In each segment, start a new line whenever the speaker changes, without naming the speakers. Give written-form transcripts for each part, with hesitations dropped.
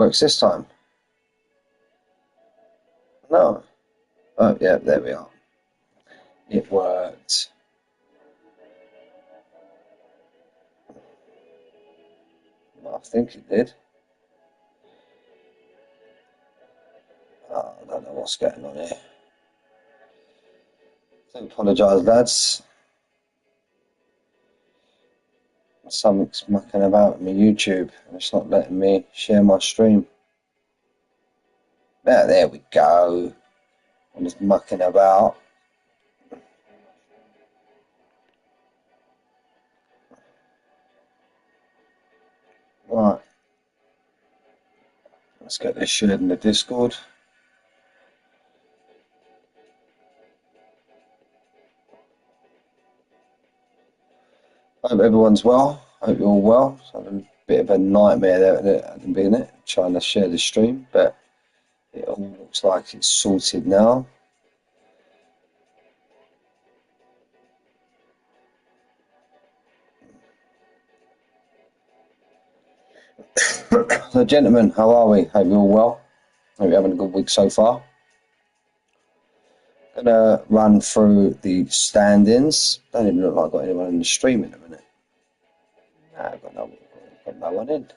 Works this time? No. Oh, yeah, there we are. It worked. Well, I think it did. Oh, I don't know what's going on here. I apologise, lads. Something's mucking about with my YouTube and it's not letting me share my stream. There we go. I'm just mucking about. Right. Let's get this shared in the Discord. Hope everyone's well. Hope you're all well. It's had a bit of a nightmare there at the minute, trying to share the stream, but it all looks like it's sorted now. So, gentlemen, how are we? Hope you're all well. Hope you're having a good week so far. Gonna run through the stand-ins. Don't even look like I've got anyone in the stream in a minute. Nah, I've got no one in.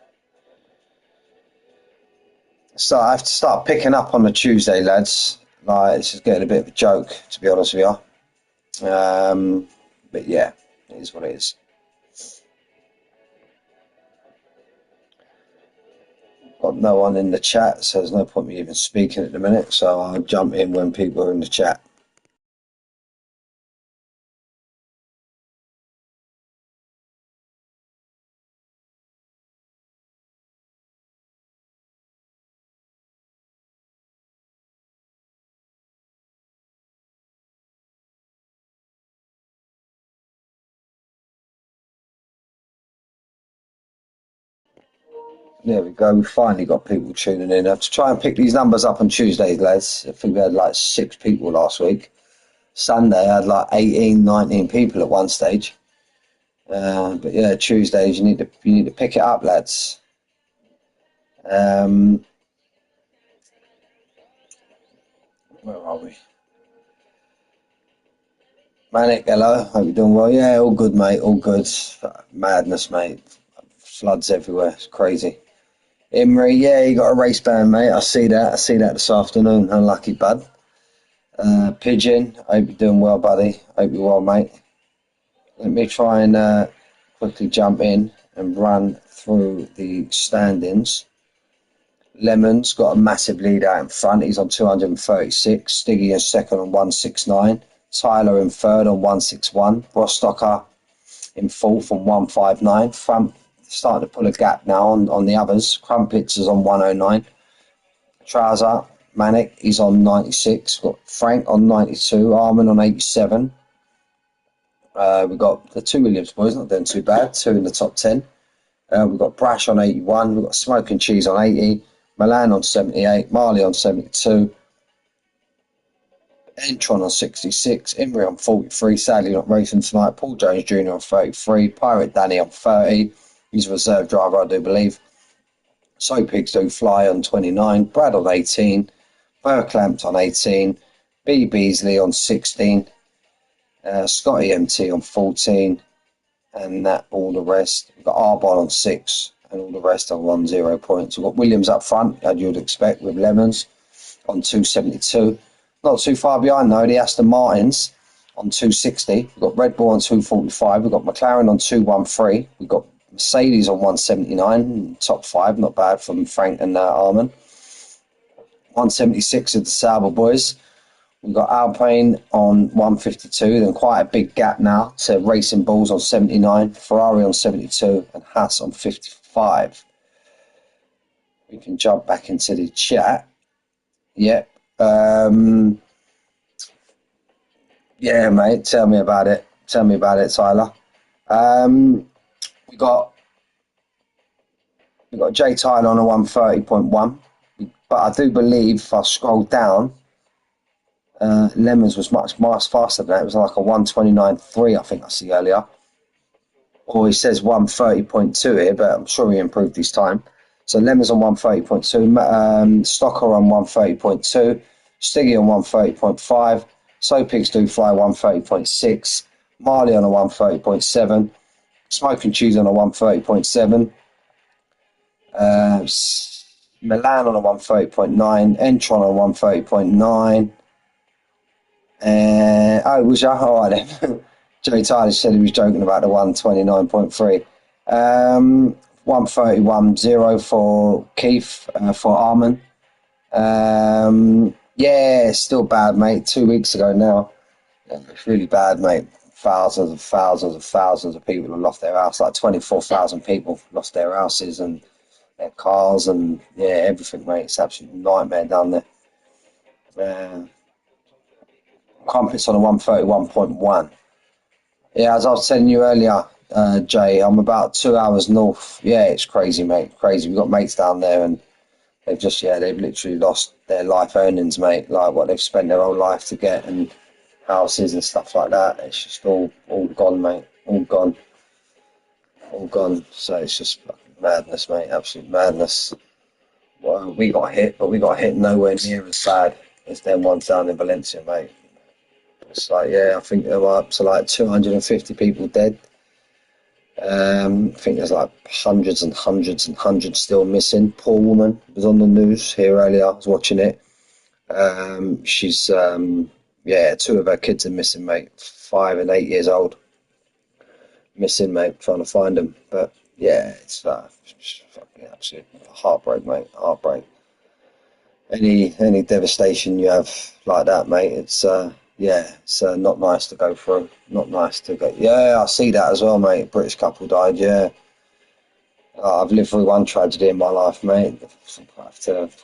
So I have to start picking up on the Tuesday, lads. Like, it's just getting a bit of a joke, to be honest with you. But yeah, it is what it is. Got no one in the chat, so there's no point me even speaking at the minute. So I'll jump in when people are in the chat. There we go. We finally got people tuning in. I have to try and pick these numbers up on Tuesdays, lads. I think we had like 6 people last week. Sunday, I had like 18, 19 people at one stage. But yeah, Tuesdays, you need to pick it up, lads. Where are we? Manic, hello. Hope you're doing well. Yeah, all good, mate. All good. Madness, mate. Floods everywhere. It's crazy. Imri, yeah, you got a race band, mate. I see that. I see that this afternoon. Unlucky, bud. Pigeon, hope you're doing well, buddy. Hope you're well, mate. Let me try and quickly jump in and run through the stand-ins. Lemon's got a massive lead out in front. He's on 236. Stiggy in second on 169. Tyler in third on 161. Rostocker in fourth on 159. Front starting to pull a gap now on the others. Crumpets is on 109. Trouser, Manic, he's on 96. We've got Frank on 92. Armin on 87. We've got the 2 Williams boys, not doing too bad. 2 in the top 10. We've got Brash on 81. We've got Smoke and Cheese on 80. Milan on 78. Marley on 72. Entron on 66. Imri on 43. Sadly not racing tonight. Paul Jones Jr. on 33. Pirate Danny on 30. He's a reserve driver, I do believe. So Pigs Do Fly on 29. Brad on 18. Burklamped on 18. B Beasley on 16. Scotty MT on 14. And that all the rest. We've got Arbon on 6. And all the rest are on 0 points. We've got Williams up front, as you'd expect, with Lemons on 272. Not too far behind, though, the Aston Martins on 260. We've got Red Bull on 245. We've got McLaren on 213. We've got Mercedes on 179. Top 5, not bad from Frank and Armin. 176 of the Sauber boys. We've got Alpine on 152. Then quite a big gap now to Racing Bulls on 79. Ferrari on 72. And Haas on 55. We can jump back into the chat. Yep. Yeah, mate. Tell me about it. Tell me about it, Tyler. We got Jay Tyler on a 130.1. But I do believe if I scroll down, Lemons was much faster than that. It was like a 129.3, I think I see earlier. Or he says 130.2 here, but I'm sure he improved his time. So Lemons on 130.2, Stocker on 130.2, Stiggy on 130.5, So Pigs Do Fly 130.6, Marley on a 130.7, Smoking Cheese on a 130.7, Milan on a 130.9, Entron on 130.9. Was that all right then? Joey Tyler said he was joking about the 129.3. 131.0 for Keith, for Armin. Yeah, still bad, mate. 2 weeks ago now. It's really bad, mate. Thousands and thousands and thousands of people have lost their house. Like 24,000 people lost their houses and their cars and yeah, everything, mate. It's absolute nightmare down there. Crumpets on a 131.1. Yeah, as I was telling you earlier, Jay, I'm about 2 hours north. Yeah, it's crazy, mate. Crazy. We've got mates down there and they've literally lost their life earnings, mate. Like what they've spent their whole life to get and houses and stuff like that. It's just all gone, mate. All gone. All gone. So it's just fucking madness, mate. Absolute madness. Well, we got hit, but we got hit nowhere near as bad as them ones down in Valencia, mate. It's like, yeah, I think there were up to like 250 people dead. I think there's like hundreds and hundreds and hundreds still missing. Poor woman was on the news here earlier. I was watching it. She's, yeah, two of her kids are missing, mate. 5 and 8 years old. Missing, mate. Trying to find them. But yeah, it's just fucking absolute heartbreak, mate. Heartbreak. Any devastation you have like that, mate, it's yeah, it's not nice to go through. Not nice to go. Yeah, I see that as well, mate. British couple died. Yeah, I've lived through one tragedy in my life, mate.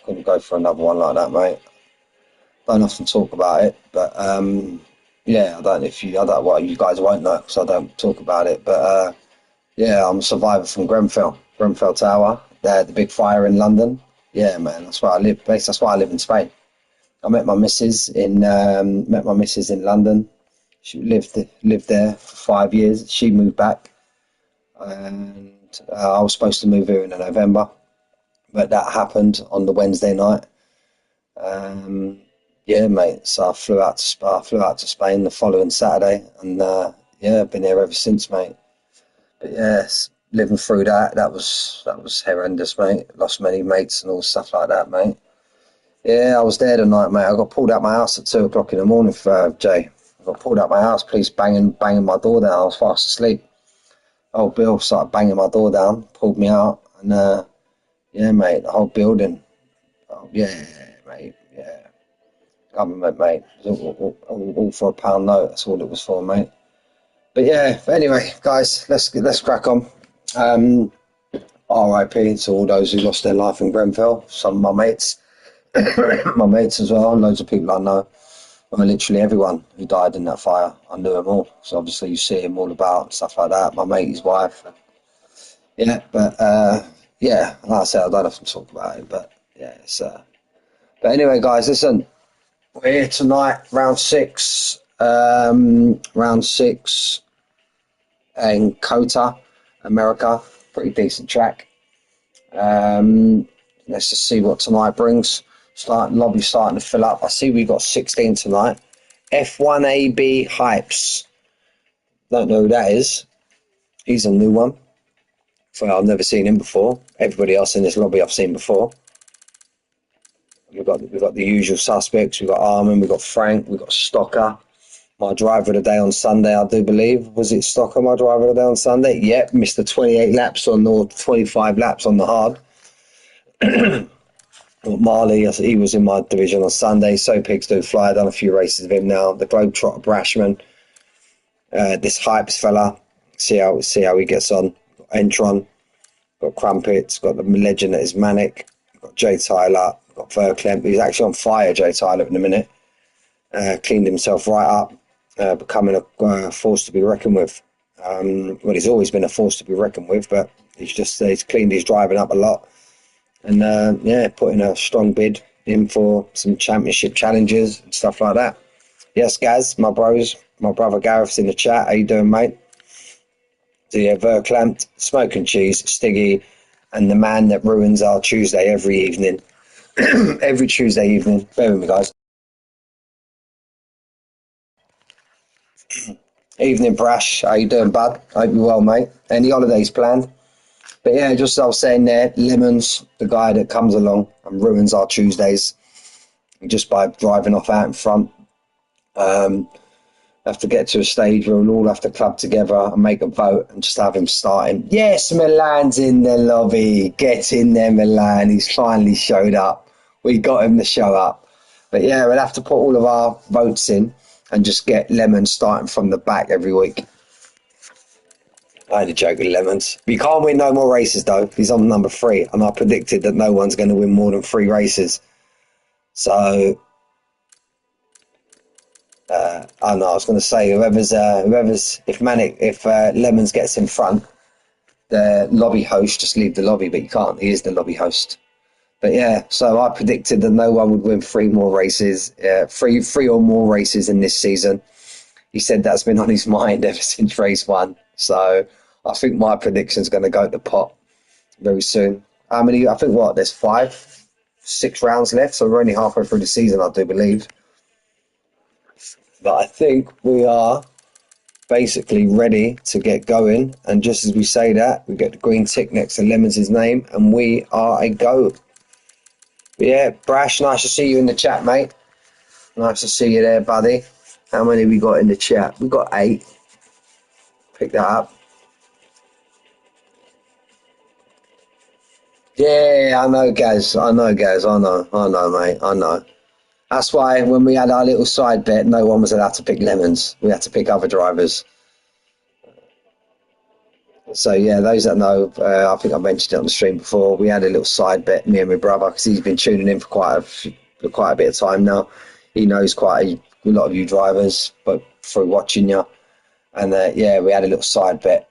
Couldn't go for another one like that, mate. Don't often talk about it, but yeah, I don't. I don't. Well, you guys won't know because I don't talk about it. But yeah, I'm a survivor from Grenfell Tower. The big fire in London. Yeah, man, that's where I live. That's why I live in Spain. I met my missus in London. She lived there for 5 years. She moved back, and I was supposed to move here in November, but that happened on the Wednesday night. Yeah, mate. So I flew out to Spain the following Saturday, and yeah, I've been here ever since, mate. But yes, living through that was horrendous, mate. Lost many mates and all stuff like that, mate. Yeah, I was there tonight, mate. I got pulled out my house at 2 o'clock in the morning, for Jay. I got pulled out my house, police banging my door down. I was fast asleep. Old Bill started banging my door down, pulled me out, and yeah, mate, the whole building. Oh, yeah, mate, yeah. Government, mate. It was all for a pound note. That's all it was for, mate. But yeah, anyway, guys, let's crack on. RIP to all those who lost their life in Grenfell. Some of my mates. My mates as well, and loads of people I know. I mean, literally everyone who died in that fire, I knew them all. So obviously you see them all about, stuff like that. My mate, his wife. Yeah, but yeah, like I said, I don't have to talk about it, but yeah, it's but anyway, guys, listen, we're here tonight, round six in COTA, America. Pretty decent track. Let's just see what tonight brings. Lobby starting to fill up. I see we got 16 tonight. F1AB Hypes. Don't know who that is. He's a new one. I've never seen him before. Everybody else in this lobby I've seen before. We've got the usual suspects. We've got Armin. We've got Frank. We've got Stocker. My driver of the day on Sunday, I do believe. Was it Stocker, my driver of the day on Sunday? Yep, Mr. 28 laps on or 25 laps on the hard. Marley, he was in my division on Sunday. So Pigs Do Fly. I've done a few races with him now. The Globetrotter Brashman. This Hypes fella. See how he gets on. Got Entron. Got Crumpets. Got the legend that is Manic. Got Jay Tyler. Got Verklempt. He's actually on fire, Jay Tyler, in a minute. Cleaned himself right up. Becoming a force to be reckoned with. Well, he's always been a force to be reckoned with, but he's cleaned his driving up a lot. And yeah, putting a strong bid in for some championship challenges and stuff like that. Yes, Gaz, my brother Gareth's in the chat. How you doing, mate? So yeah, Verklempt, Smoking Cheese, Stiggy, and the man that ruins our Tuesday every evening. Every Tuesday evening. Bear with me, guys. Evening, Brash. How you doing, bud? Hope you're well, mate. Any holidays planned? But yeah, just as I was saying there, Lemons, the guy that comes along and ruins our Tuesdays just by driving off out in front. Have to get to a stage where we'll all have to club together and make a vote and just have him starting. Yes, Milan's in the lobby. Get in there, Milan. He's finally showed up. We got him to show up. But yeah, we'll have to put all of our votes in and just get Lemons starting from the back every week. I had a joke with Lemons. We can't win no more races, though. He's on number 3, and I predicted that no one's going to win more than 3 races. So, I know I was going to say whoever's if Lemons gets in front, the lobby host just leave the lobby, but you can't. He is the lobby host. But yeah, so I predicted that no one would win 3 more races, three or more races in this season. He said that's been on his mind ever since race 1. So I think my prediction's going to go to the pot very soon. How many? I think there's 5, 6 rounds left, so we're only halfway through the season, I do believe. But I think we are basically ready to get going. And just as we say that, we get the green tick next to Lemons' name, and we are a go. But yeah, Brash, nice to see you in the chat, mate. Nice to see you there, buddy. How many we got in the chat? We got 8. Pick that up. Yeah, I know, Gaz. I know, mate. I know. That's why when we had our little side bet, no one was allowed to pick Lemons. We had to pick other drivers. So yeah, those that know, I think I mentioned it on the stream before. We had a little side bet, me and my brother, because he's been tuning in for quite a bit of time now. He knows quite a lot of you drivers, but through watching you. And yeah, we had a little side bet,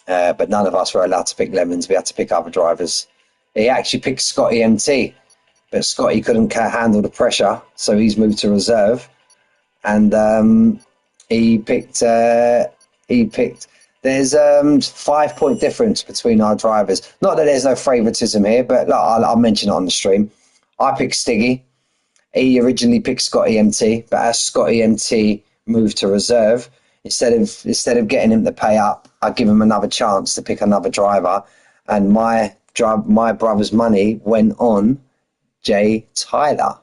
but none of us were allowed to pick Lemons. We had to pick other drivers. He actually picked Scotty MT, but Scotty couldn't handle the pressure, so he's moved to reserve. And he picked. There's 5-point difference between our drivers. Not that there's no favouritism here, but look, I'll mention it on the stream. I picked Stiggy. He originally picked Scotty MT, but as Scotty MT moved to reserve, instead of getting him to pay up, I give him another chance to pick another driver, and my brother's money went on Jay Tyler.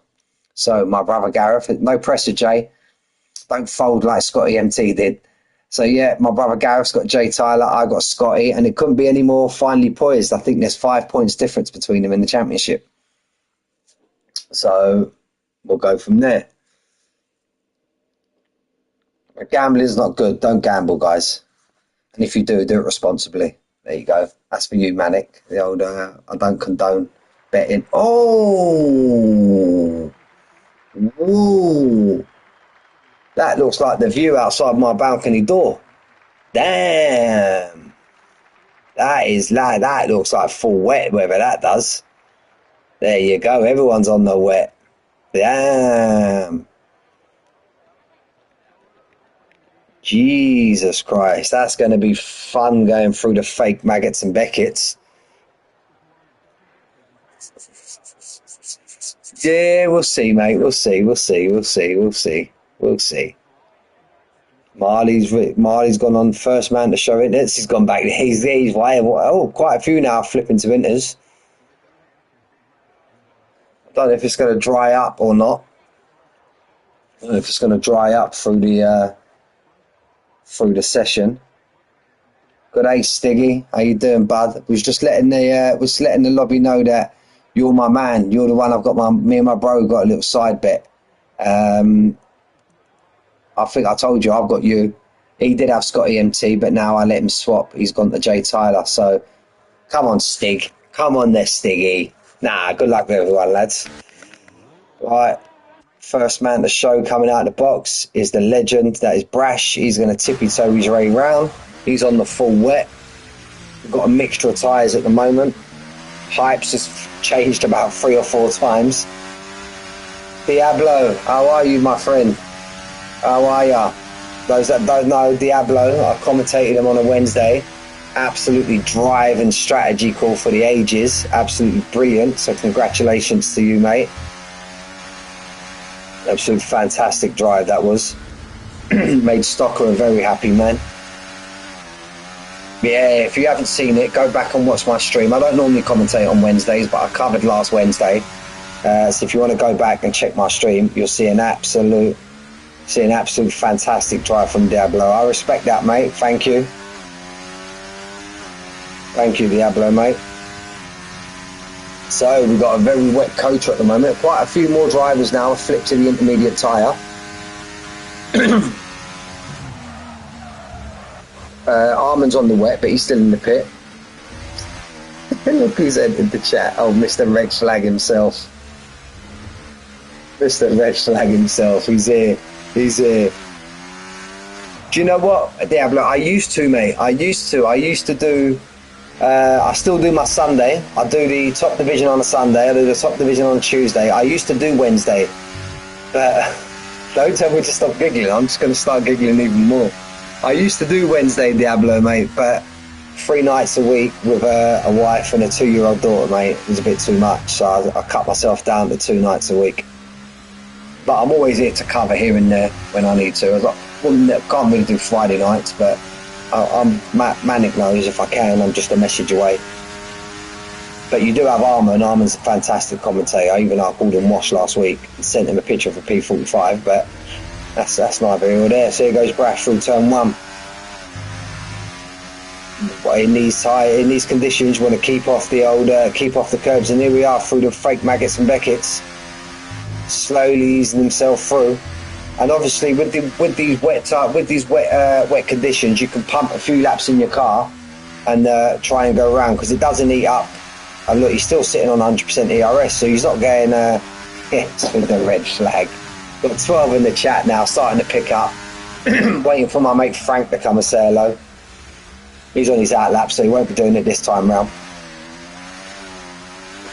So my brother Gareth, no pressure, Jay. Don't fold like Scotty MT did. So yeah, my brother Gareth's got Jay Tyler, I got Scotty, and it couldn't be any more finely poised. I think there's 5 points difference between them in the championship. So we'll go from there. Gambling is not good. Don't gamble, guys. And if you do, do it responsibly. There you go. That's for you, Manic. The old, I don't condone betting. Oh! Whoa! That looks like the view outside my balcony door. Damn! That looks like full wet, whatever that does. There you go. Everyone's on the wet. Damn! Jesus Christ, that's going to be fun going through the fake Maggots and Beckett's. Yeah, we'll see, mate. We'll see. Marley's gone on first man to show inters. He's gone back. He's way. Oh, quite a few now flipping to inters. I don't know if it's going to dry up or not. I don't know if it's going to dry up through the session. Good day, Stiggy. How you doing, bud? Was just letting the lobby know that you're my man. You're the one. Me and my bro got a little side bet. I think I told you I've got you. He did have Scotty MT, but now I let him swap. He's gone to Jay Tyler. So come on, Stig. Come on there, Stiggy. Nah, good luck with everyone, lads. Right. First man to show coming out of the box is the legend. That is Brash. He's going to tippy-toe his way round. He's on the full wet. We've got a mixture of tyres at the moment. Hype's just changed about 3 or 4 times. Diablo, how are you, my friend? How are ya? Those that don't know, Diablo, I commentated him on a Wednesday. absolutely drive and strategy call for the ages. Absolutely brilliant. So congratulations to you, mate. Absolutely fantastic drive that was. Made Stocker a very happy man. Yeah, if you haven't seen it, go back and watch my stream. I don't normally commentate on Wednesdays, but I covered last Wednesday. So if you want to go back and check my stream, you'll see an absolute fantastic drive from Diablo. I respect that, mate. Thank you. Thank you, Diablo, mate. So we've got a very wet COTA at the moment. Quite a few more drivers now have flipped to the intermediate tyre. Armand's on the wet, but he's still in the pit. Look who's entered the chat. Oh, Mr. Red Flag himself. Mr. Red Flag himself. He's here. He's here. Do you know what, Diablo? I used to, mate. I used to do... I still do my Sunday. I do the top division on a Sunday. I do the top division on a Tuesday. I used to do Wednesday. But don't tell me to stop giggling. I'm just going to start giggling even more. I used to do Wednesday, Diablo, mate, but 3 nights a week with a wife and a 2-year-old daughter, mate, was a bit too much. So I cut myself down to 2 nights a week. But I'm always here to cover here and there when I need to. I was like, well, can't really do Friday nights, but I'm manic knows if I can, I'm just a message away. But you do have Armand. Armand's a fantastic commentator, even though I called him Wash last week and sent him a picture of a P45, but that's neither here or there. So here goes Brash through turn 1. But in these conditions, you want to keep off the curbs, and here we are through the fake Maggots and Beckett's, slowly easing himself through. And obviously, with these wet conditions, you can pump a few laps in your car and try and go around because it doesn't eat up. And look, he's still sitting on 100% ERS, so he's not going. With the red flag. Got 12 in the chat now, starting to pick up. Waiting for my mate Frank to come and say hello. He's on his out lap, so he won't be doing it this time round.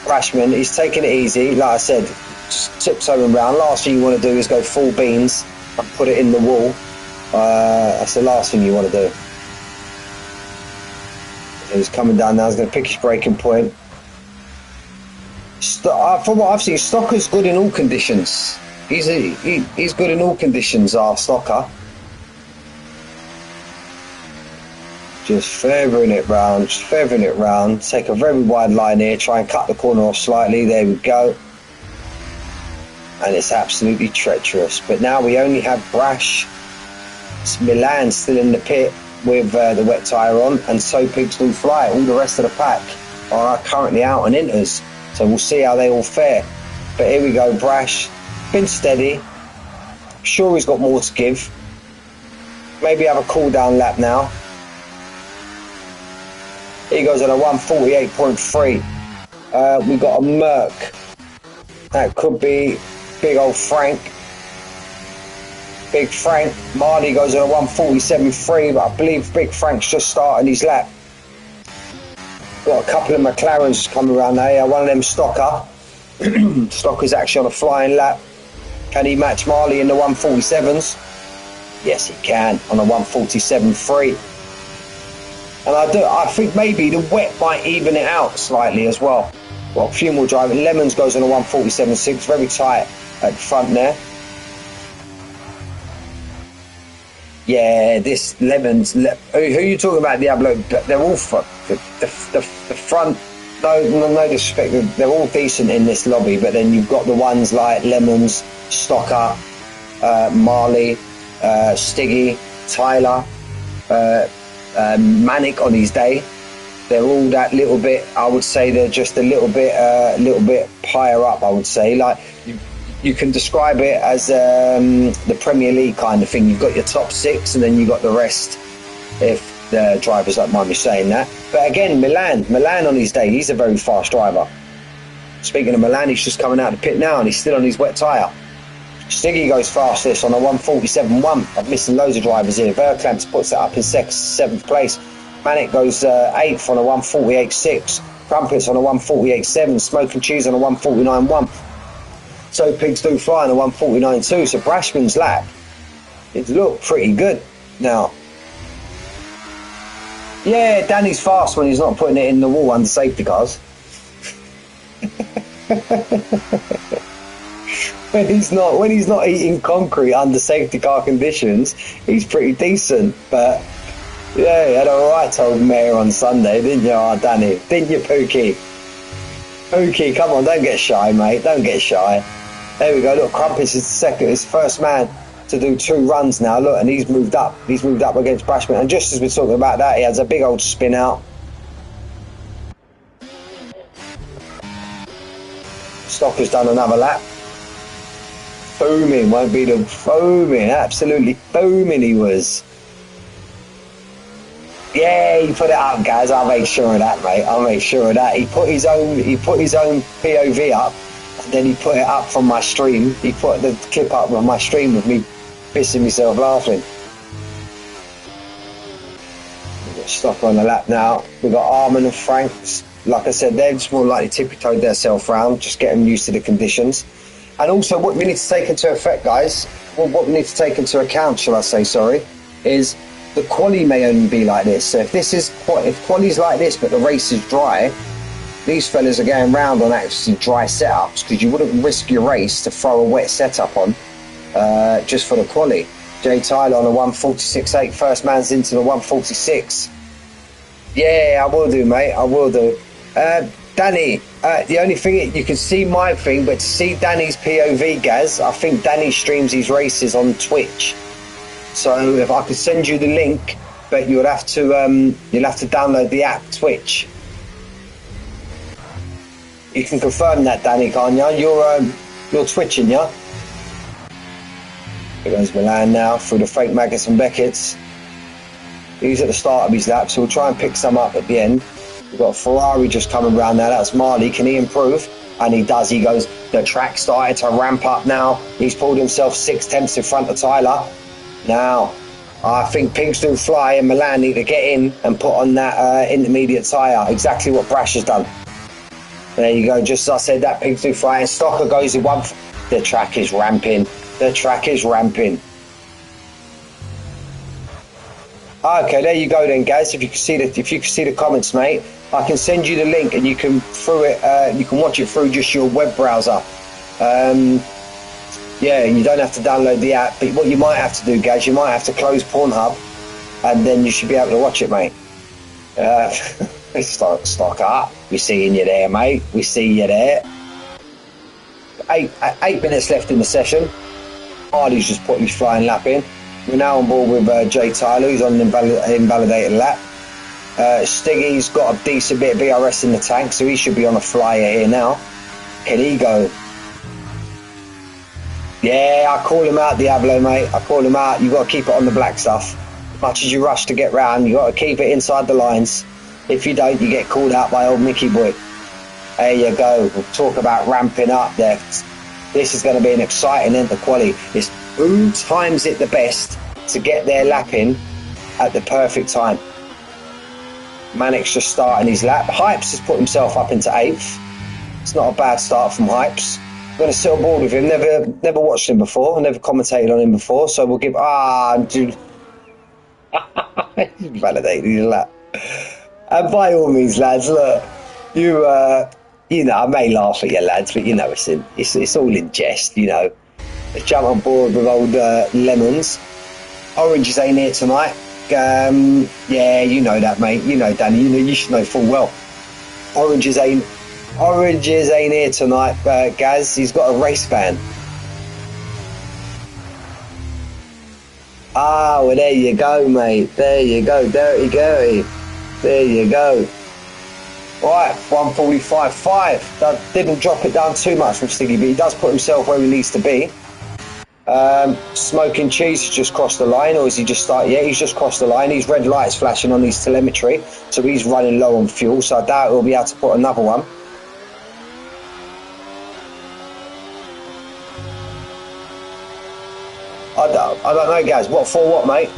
Rashman, he's taking it easy. Like I said, just tiptoeing around. Last thing you want to do is go full beans and put it in the wall. That's the last thing you want to do. He's coming down now. He's going to pick his braking point. From what I've seen, Stocker's good in all conditions. He's good in all conditions, our Stocker. Just feathering it round, take a very wide line here, try and cut the corner off slightly, there we go. And it's absolutely treacherous. But now we only have Brash, Milan still in the pit with the wet tyre on, and So Pigs Do Fly. All the rest of the pack are currently out on inters, so we'll see how they all fare. But here we go, Brash, been steady, sure he's got more to give. Maybe have a cool down lap now. He goes on a 148.3. We got a Merc. That could be big old Frank. Big Frank. Marley goes on a 147.3, but I believe Big Frank's just starting his lap. Got a couple of McLarens coming around there. One of them Stocker. Stocker's actually on a flying lap. Can he match Marley in the 147s? Yes, he can on a 147.3. And I think maybe the wet might even it out slightly as well. Well, a few more driving. Lemons goes on a 147.6, very tight at the front there. Yeah, this Lemons. Who are you talking about, Diablo? They're all the front. No disrespect. They're all decent in this lobby, but then you've got the ones like Lemons, Stocker, Marley, Stiggy, Tyler. Manic on his day. They're all that little bit. I would say they're just a little bit higher up. I would say, like you can describe it as the Premier League kind of thing. You've got your top 6, and then you got the rest. If the drivers don't mind me saying that. But again, Milan on his day, he's a very fast driver. Speaking of Milan, he's just coming out of the pit now, and he's still on his wet tyre. Stiggy goes fastest on a 147.1. I'm missing loads of drivers here. Verklamps puts it up in 7th place. Manic goes 8th on a 148.6. Crumpets on a 148.7. Smoke and Cheese on a 149.1. So Pigs Do Fly on a 149.2. So Brashman's lap, it looked pretty good now. Yeah, Danny's fast when he's not putting it in the wall under safety cars. When he's not eating concrete under safety car conditions, he's pretty decent. But yeah, you had a right old mare on Sunday, didn't you, Danny? Didn't you, Pookie? Pookie, come on, don't get shy, mate. Don't get shy. There we go. Look, Crumpets is the second, is first man to do 2 runs now. Look, and he's moved up. He's moved up against Brashman. And just as we're talking about that, he has a big old spin out. Stocker's done another lap. Foaming, won't be the foaming. Absolutely foaming he was. Yeah, he put it up, guys. I'll make sure of that, mate. I'll make sure of that. He put his own POV up, and then he put it up from my stream. He put the clip up on my stream of me pissing myself laughing. We've got Stocker on the lap now. We've got Armin and Franks. Like I said, they're just more likely tippy-toed themselves round, just getting used to the conditions. And also what we need to take into effect, guys, well, what we need to take into account, shall I say, sorry, is the quali may only be like this. So if quali's like this, but the race is dry, these fellas are going round on actually dry setups, because you wouldn't risk your race to throw a wet setup on just for the quali. Jay Tyler on a 146.8, first man's into the 146. Yeah, I will do, mate. I will do. Danny, the only thing, you can see my thing, but to see Danny's POV, Gaz, I think Danny streams his races on Twitch. So if I could send you the link, but you'll have to download the app Twitch. You can confirm that, Danny, can't you? You're twitching, yeah? Here goes Milan now through the fake Maggotts and Beckett's. He's at the start of his lap, so we'll try and pick some up at the end. We've got a Ferrari just coming around now. That's Marley. Can he improve? And he does. He goes, the track started to ramp up now. He's pulled himself 6/10 in front of Tyler. Now, I think Pigs Do Fly and Milan need to get in and put on that intermediate tyre. Exactly what Brash has done. There you go. Just as I said, that Pigs Do Fly. And Stocker goes in one. The track is ramping. The track is ramping. Okay, there you go then, guys. If you can see the comments, mate, I can send you the link and you can you can watch it through just your web browser. Yeah, you don't have to download the app, but what you might have to do, guys, you might have to close Pornhub, and then you should be able to watch it, mate. Stock up. We're seeing you there, mate. We see you there. 8 minutes left in the session. Hardy's just put his flying lap in. We're now on board with Jay Tyler, who's on an invalidated lap. Stiggy's got a decent bit of BRS in the tank, so he should be on a flyer here now. Can he go? Yeah, I call him out, Diablo, mate. I call him out. You've got to keep it on the black stuff. Much as you rush to get round, you've got to keep it inside the lines. If you don't, you get called out by old Mickey Boy. There you go. We'll talk about ramping up there. This is going to be an exciting end to quali. It's who times it the best to get their lap in at the perfect time. Manic's just starting his lap. Hypes has put himself up into 8th. It's not a bad start from Hypes. I'm going to sit on board with him. Never watched him before. Never commentated on him before. So we'll give... dude. Validated his lap. And by all means, lads, look, you know, I may laugh at you, lads, but you know, it's all in jest, you know. Let's jump on board with old Lemons. Oranges ain't here tonight. Yeah, you know that, mate. You know, Danny. You should know full well. Oranges ain't here tonight, Gaz. He's got a race ban. Ah, well, there you go, mate. There you go, dirty Gertie. There you go. Right, 145.5. That didn't drop it down too much from Stiggy, but he does put himself where he needs to be. Smoking Cheese has just crossed the line, or is he just started? Yeah, he's just crossed the line. His red lights flashing on his telemetry, so he's running low on fuel, so I doubt he'll be able to put another one. I don't know, guys. What for what, mate?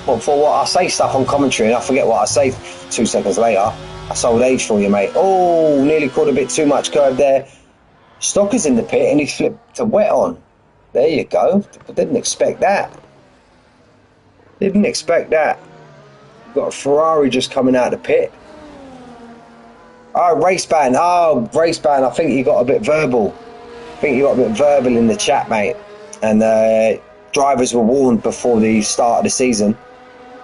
What for what? I say stuff on commentary and I forget what I say 2 seconds later. I sold age for you, mate. Oh, nearly caught a bit too much curve there. Stocker's in the pit and he flipped to wet on. There you go. I didn't expect that. Didn't expect that. Got a Ferrari just coming out of the pit. Oh, race ban. Oh, race ban. I think you got a bit verbal. I think you got a bit verbal in the chat, mate. And drivers were warned before the start of the season.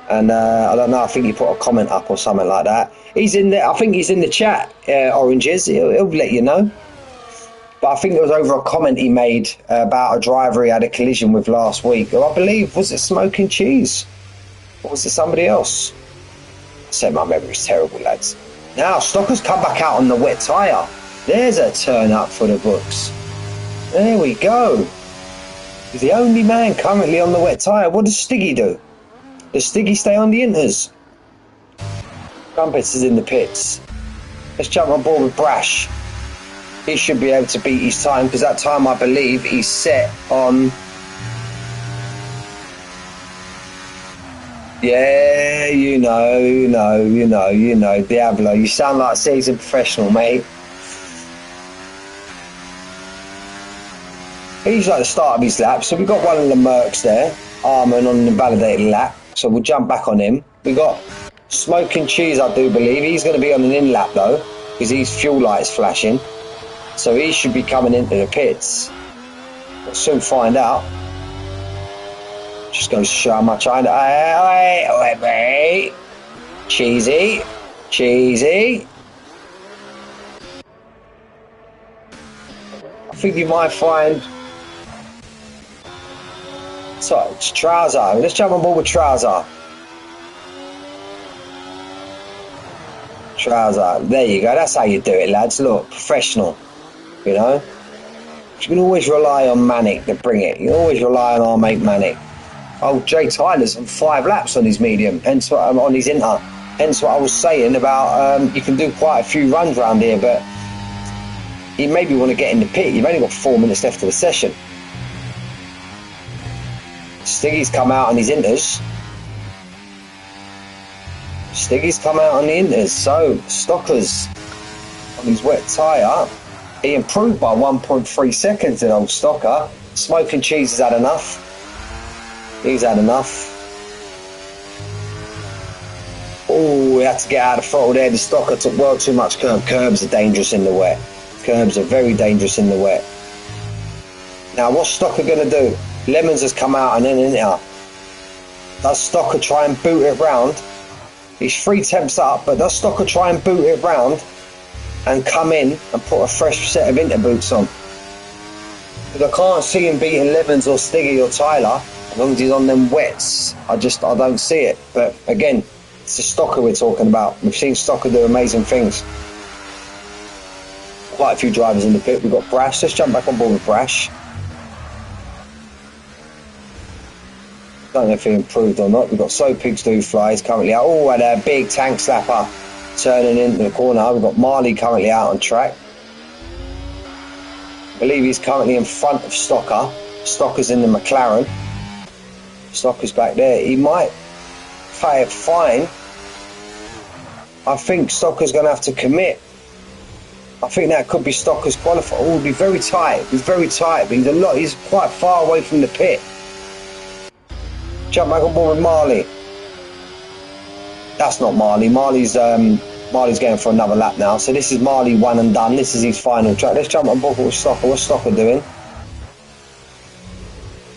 And I don't know, I think he put a comment up or something like that. He's in there. I think he's in the chat, Oranges. He'll let you know. But I think it was over a comment he made about a driver he had a collision with last week. Who I believe, was it Smoking Cheese? Or was it somebody else? I said my memory's terrible, lads. Now, Stocker's come back out on the wet tyre. There's a turn up for the books. There we go. He's the only man currently on the wet tyre. What does Stiggy do? Does Stiggy stay on the inters? Crumpets is in the pits. Let's jump on board with Brash. He should be able to beat his time, because that time I believe he's set on... Yeah, you know, Diablo. You sound like a seasoned professional, mate. He's like the start of his lap, so we've got one of the Mercs there, Armin on the validated lap, so we'll jump back on him. We got Smoking Cheese, I do believe. He's going to be on an in lap though, because his fuel light's flashing, so he should be coming into the pits. We'll soon find out. Just goes to show how much I know. Wait. Cheesy. I think you might find... So, it's Trouser. Let's jump on board with Trouser. There you go. That's how you do it, lads. Look, professional. You know? You can always rely on Manic to bring it. You can always rely on our mate Manic. Oh, Jay Tyler's on 5 laps on his medium, hence what, on his inter. Hence what I was saying about you can do quite a few runs around here, but you maybe want to get in the pit. You've only got 4 minutes left of the session. Stiggy's come out on his inters. So Stocker's on his wet tyre. He improved by 1.3 seconds in old Stocker. Smoking Cheese has had enough. He's had enough. Oh, we had to get out of throttle there. The Stocker took well too much curb. Curbs are dangerous in the wet. Curbs are very dangerous in the wet. Now, what's Stocker going to do? Lemons has come out and then in here. Does Stocker try and boot it round? He's 3 temps up, but does Stocker try and boot it round and come in and put a fresh set of interboots on? Because I can't see him beating Lemons or Stiggy or Tyler as long as he's on them wets. I don't see it. But again, it's the Stocker we're talking about. We've seen Stocker do amazing things. Quite a few drivers in the pit. We've got Brash. Let's jump back on board with Brash. Don't know if he improved or not. We've got So Pigs Do Flies currently out. Oh, and a big tank slapper turning into the corner. We've got Marley currently out on track. I believe he's currently in front of Stocker. Stocker's in the McLaren. Stocker's back there. He might play it fine. I think Stocker's going to have to commit. I think that could be Stocker's qualifier. Oh, it'll be very tight. He's very tight, but he's quite far away from the pit. Jump back on board with Marley. That's not Marley. Marley's going for another lap now. So this is Marley one and done. This is his final track. Let's jump on board with Stocker. What's Stocker doing?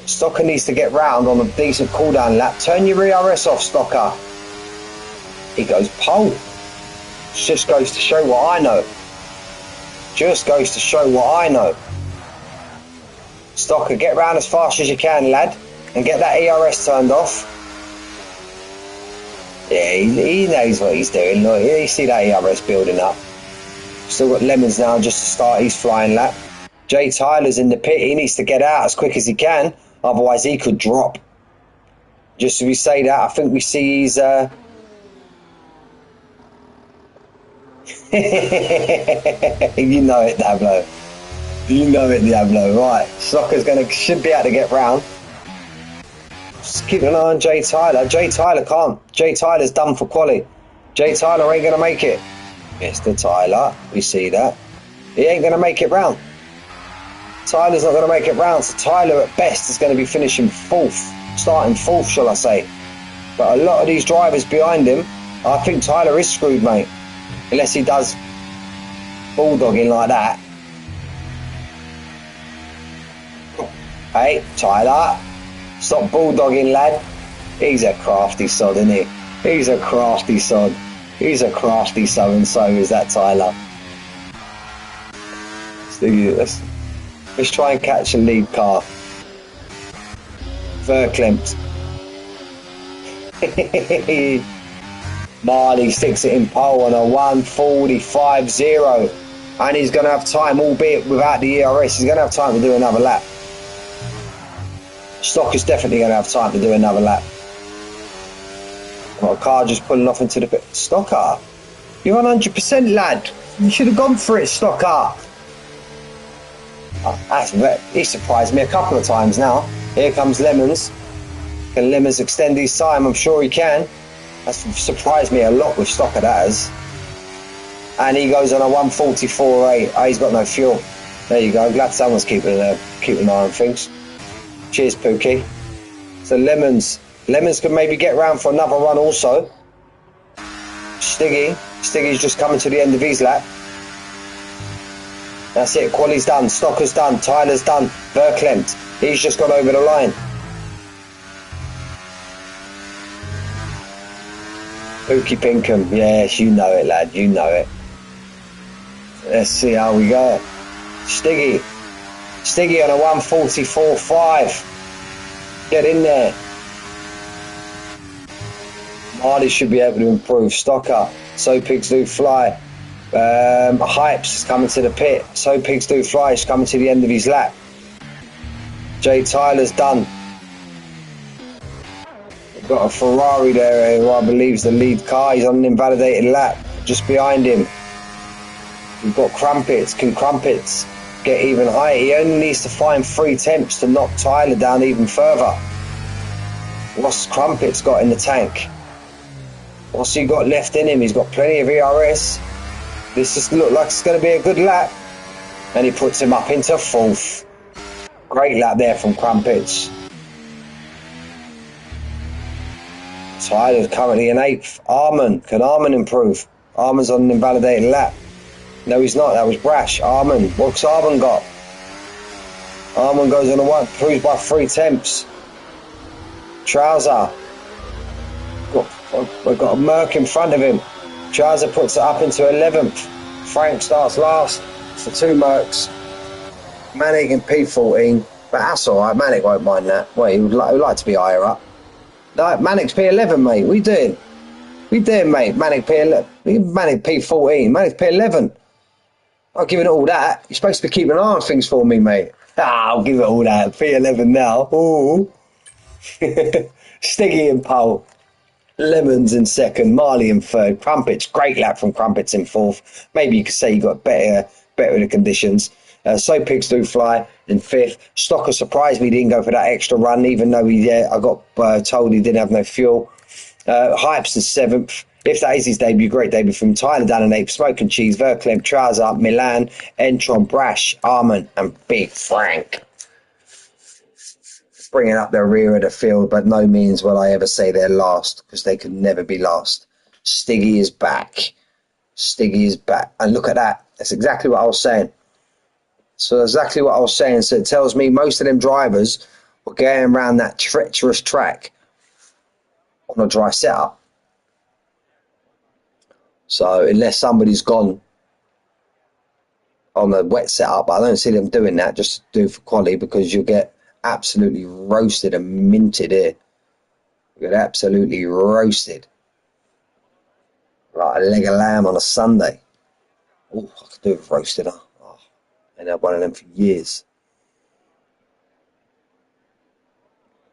Stocker needs to get round on a decent cooldown lap. Turn your ERS off, Stocker. He goes pole. Just goes to show what I know. Just goes to show what I know. Stocker, get round as fast as you can, lad. And get that ERS turned off. Yeah, he knows what he's doing. Look, you see that ERS building up. Still got Lemons now just to start his flying lap. Jay Tyler's in the pit. He needs to get out as quick as he can. Otherwise, he could drop. Just as we say that, I think we see his... You know it, Diablo. You know it, Diablo. Right, Stocker's should be able to get round. Just keep an eye on Jay Tyler. Jay Tyler can't. Jay Tyler's done for quali. Jay Tyler ain't going to make it. Mr. Tyler, we see that. He ain't going to make it round. Tyler's not going to make it round. So Tyler at best is going to be finishing 4th. Starting 4th, shall I say. But a lot of these drivers behind him, I think Tyler is screwed, mate. Unless he does bulldogging like that. Hey, Tyler, stop bulldogging, lad. He's a crafty sod, isn't he? He's a crafty sod. He's a crafty so and so is that Tyler. Let's try and catch a lead car. Verklempt. Marley sticks it in pole on a 1:45.0, and he's going to have time, albeit without the ERS, he's going to have time to do another lap. Stock is definitely going to have time to do another lap. Well, a car just pulling off into the pit. Stocker, you're 100%, lad. You should have gone for it, Stocker. He surprised me a couple of times now. Here comes Lemons. Can Lemons extend his time? I'm sure he can. That's surprised me a lot with Stocker, that has. And he goes on a 1:44.8. Oh, he's got no fuel. There you go. I'm glad someone's keeping an eye on things. Cheers, Pookie. So Lemons can maybe get round for another run also. Stiggy's just coming to the end of his lap. That's it. Quali's done. Stocker's done. Tyler's done. Verklempt. He's just gone over the line. Pookie Pinkham. Yes, you know it, lad. You know it. Let's see how we go. Stiggy on a 1:44.5. Get in there. Marley should be able to improve. Stocker. So Pigs Do Fly. Hypes is coming to the pit. So Pigs Do Fly is coming to the end of his lap. Jay Tyler's done. We've got a Ferrari there who I believe is the lead car. He's on an invalidated lap. Just behind him, we've got Crumpets. Can Crumpets get even higher? He only needs to find 3 tenths to knock Tyler down even further. What's Crumpets got in the tank? What's he got left in him? He's got plenty of ERS. This just looks like it's going to be a good lap. And he puts him up into 4th. Great lap there from Crumpets. Tyler's currently in 8th. Arman. Can Arman improve? Arman's on an invalidated lap. No, he's not. That was Brash. Arman. What's Arman got? Arman goes on a 1. Improves by 3 tenths. Trouser. We've got a Merc in front of him. Trouser puts it up into 11th. Frank starts last. It's the 2 Mercs. Manic in P14. But that's alright. Manic won't mind that. Well, he would like to be higher up. No, Manic's P11, mate. What are you doing? What are you doing, mate? Manic P11. Manic P14. Manic's P11. I'll give it all that. You're supposed to be keeping an eye on things for me, mate. I'll give it all that. P11 now. Ooh. Stiggy in pole. Lemons in 2nd. Marley in 3rd. Crumpets. Great lap from Crumpets in 4th. Maybe you could say you got better of the conditions. So Pigs Do Fly in 5th. Stocker surprised me, didn't go for that extra run, even though I got told he didn't have no fuel. Hypes is 7th. If that is his debut, great debut from Tyler down in 8th. Smoke and Cheese, Verklempt, Trouser, Milan, Entron, Brash, Arman, and Big Frank. Bringing up the rear of the field, but no means will I ever say they're last, because they could never be last. Stiggy is back. Stiggy is back. And look at that. That's exactly what I was saying. So exactly what I was saying. So it tells me most of them drivers were going around that treacherous track on a dry setup. So unless somebody's gone on a wet setup, I don't see them doing that just to do for quality, because you'll get absolutely roasted and minted here. You get absolutely roasted. Like a leg of lamb on a Sunday. Oh, I could do with roasted, huh? And I've had one of them for years.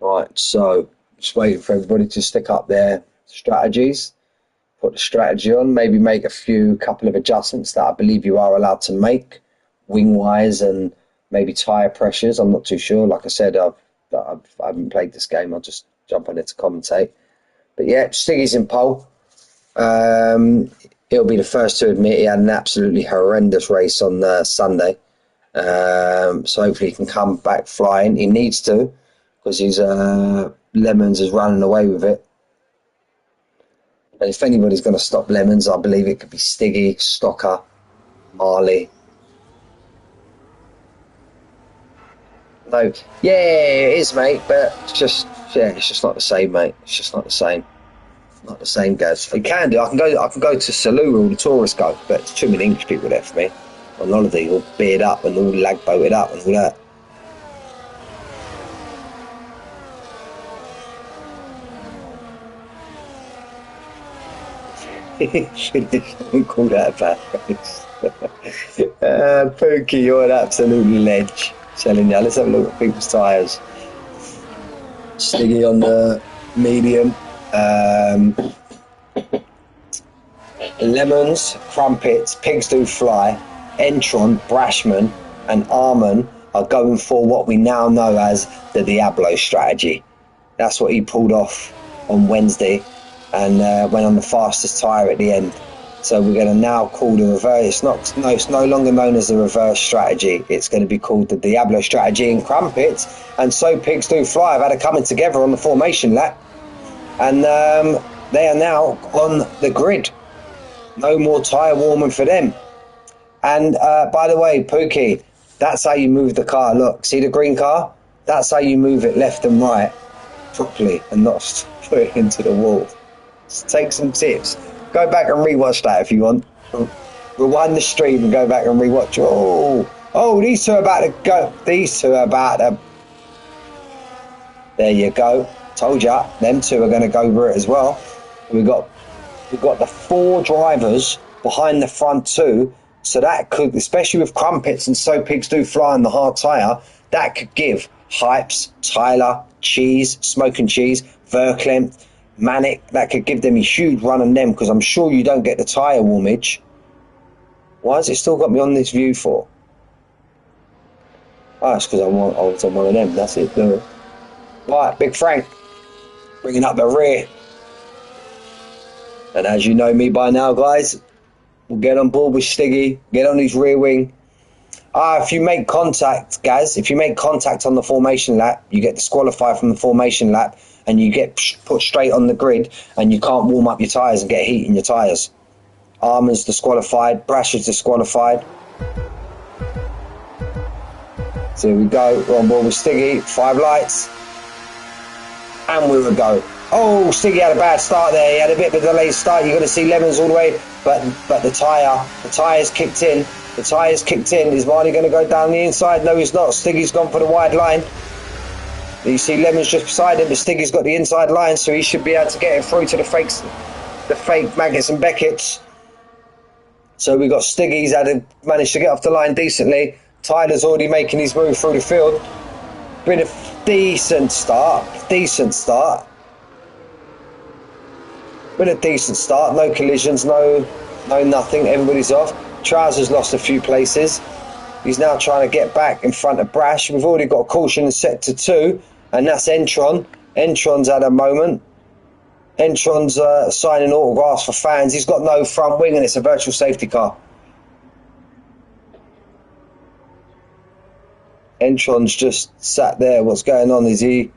Right, so just waiting for everybody to stick up their strategies. Put the strategy on, maybe make a couple of adjustments that I believe you are allowed to make, wing-wise and maybe tyre pressures. I'm not too sure. Like I said, I haven't played this game. I'll just jump on it to commentate. But yeah, Stiggy's in pole. He'll be the first to admit he had an absolutely horrendous race on Sunday. So hopefully he can come back flying. He needs to, because his Lemons is running away with it. And if anybody's going to stop Lemons, I believe it could be Stiggy, Stocker, Marley. No, yeah, it is, mate, but it's just not the same, mate. It's just not the same. Not the same, Gaz. You can do. I can go to Salou where all the tourists go, but it's too many English people there for me. On holiday, all beard up and all lag boated up and all that. Shouldn't call that a bad race. Pookie, you're an absolute ledge. Telling you, let's have a look at people's tyres. Stiggy on the medium. Lemons, Crumpets, Pigs Do Fly, Entron, Brashman, and Arman are going for what we now know as the Diablo strategy. That's what he pulled off on Wednesday and went on the fastest tyre at the end. So we're going to now call the reverse. It's no longer known as the reverse strategy. It's going to be called the Diablo strategy. And Crumpets and So Pigs Do Fly have had a coming together on the formation lap, and they are now on the grid. No more tyre warming for them. And by the way, Pookie, that's how you move the car. Look, see the green car? That's how you move it left and right properly and not put it into the wall. Just take some tips. Go back and rewatch that if you want. Rewind the stream and go back and rewatch. Oh, these two are about to go. These two are about to. There you go. Told ya, them two are going to go over it as well. We've got the 4 drivers behind the front 2, so that could, especially with Crumpets and So Pigs Do Fly on the hard tyre, that could give Hypes, Tyler, Cheese, Smoke and Cheese, Verklempt, Manic, that could give them a huge run on them, because I'm sure you don't get the tyre warmage. Why has it still got me on this view for? Oh, it's because I was on one of them, that's it. Right, Big Frank, bringing up the rear. And as you know me by now, guys, we'll get on board with Stiggy, get on his rear wing. If you make contact, Gaz, if you make contact on the formation lap, you get disqualified from the formation lap and you get put straight on the grid and you can't warm up your tyres and get heat in your tyres. Arman's disqualified, Brasher's disqualified. So here we go, we're on board with Stiggy, 5 lights. And we will go. Oh, Stiggy had a bad start there. He had a bit of a delayed start. You're going to see Lemons all the way, but the tyre's kicked in. The tyre's kicked in. Is Marley going to go down the inside? No, he's not. Stiggy's gone for the wide line. You see Lemons just beside him, but Stiggy's got the inside line, so he should be able to get it through to the fake Maggots and Beckett's. So we've got Stiggy's managed to get off the line decently. Tyler's already making his move through the field. Been a decent start. Been a decent start, no collisions, no nothing, everybody's off. Trousers lost a few places. He's now trying to get back in front of Brash. We've already got a caution in sector 2, and that's Entron. Entron's had a moment. Entron's signing autographs for fans. He's got no front wing and it's a virtual safety car. Entron's just sat there. What's going on? Is he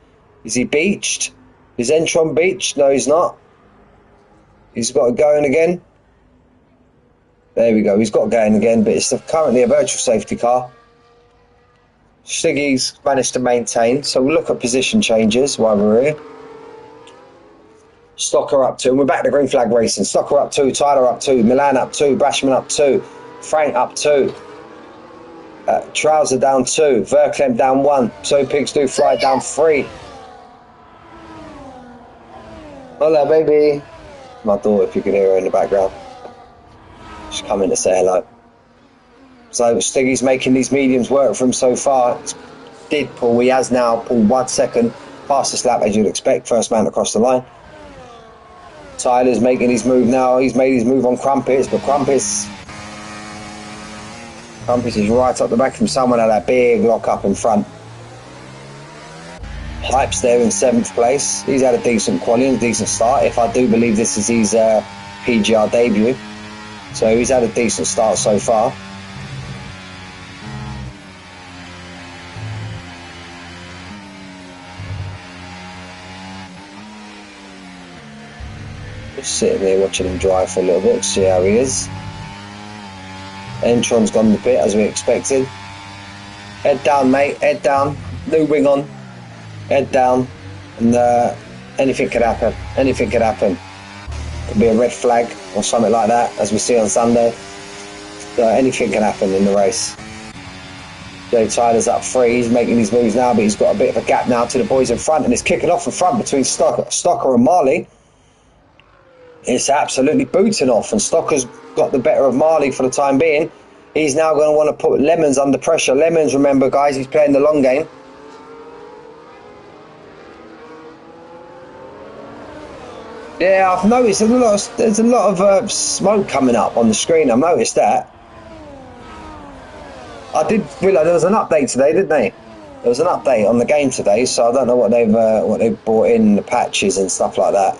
beached? Is Entron beached? No, he's not. He's got it going again. There we go. He's got it going again, but it's currently a virtual safety car. Stiggy's managed to maintain. So we'll look at position changes while we're here. Stocker up 2. And we're back to green flag racing. Stocker up 2. Tyler up 2. Milan up 2. Brashman up 2. Frank up 2. Trouser down 2. Verklempt down 1. So Pigs Do Fly down 3. Hola, baby. My daughter, if you can hear her in the background. She's coming to say hello. So Stiggy's making these mediums work for him so far. He has now pulled 1 second. Fastest lap as you'd expect. First man across the line. Tyler's making his move now. He's made his move on Crumpets, but Crumpets is right up the back from someone at that big lock up in front. Hype's there in 7th place. He's had a decent quality and a decent start. If I do believe this is his PGR debut. So he's had a decent start so far. Just sitting there watching him drive for a little bit, see how he is. Entron's gone the pit as we expected. Head down, mate, head down. New wing on. Head down. And anything could happen. Anything could happen. Could be a red flag or something like that, as we see on Sunday. So anything can happen in the race. Jay Tyler's up 3. He's making his moves now, but he's got a bit of a gap now to the boys in front, and it's kicking off in front between Stocker and Marley. It's absolutely booting off, and Stocker's got the better of Marley for the time being. He's now going to want to put Lemons under pressure. Lemons, remember, guys, he's playing the long game. Yeah, I've noticed there's a lot of smoke coming up on the screen. I've noticed that. I did realise there was an update today, didn't they? There was an update on the game today, so I don't know what they've brought in, the patches and stuff like that.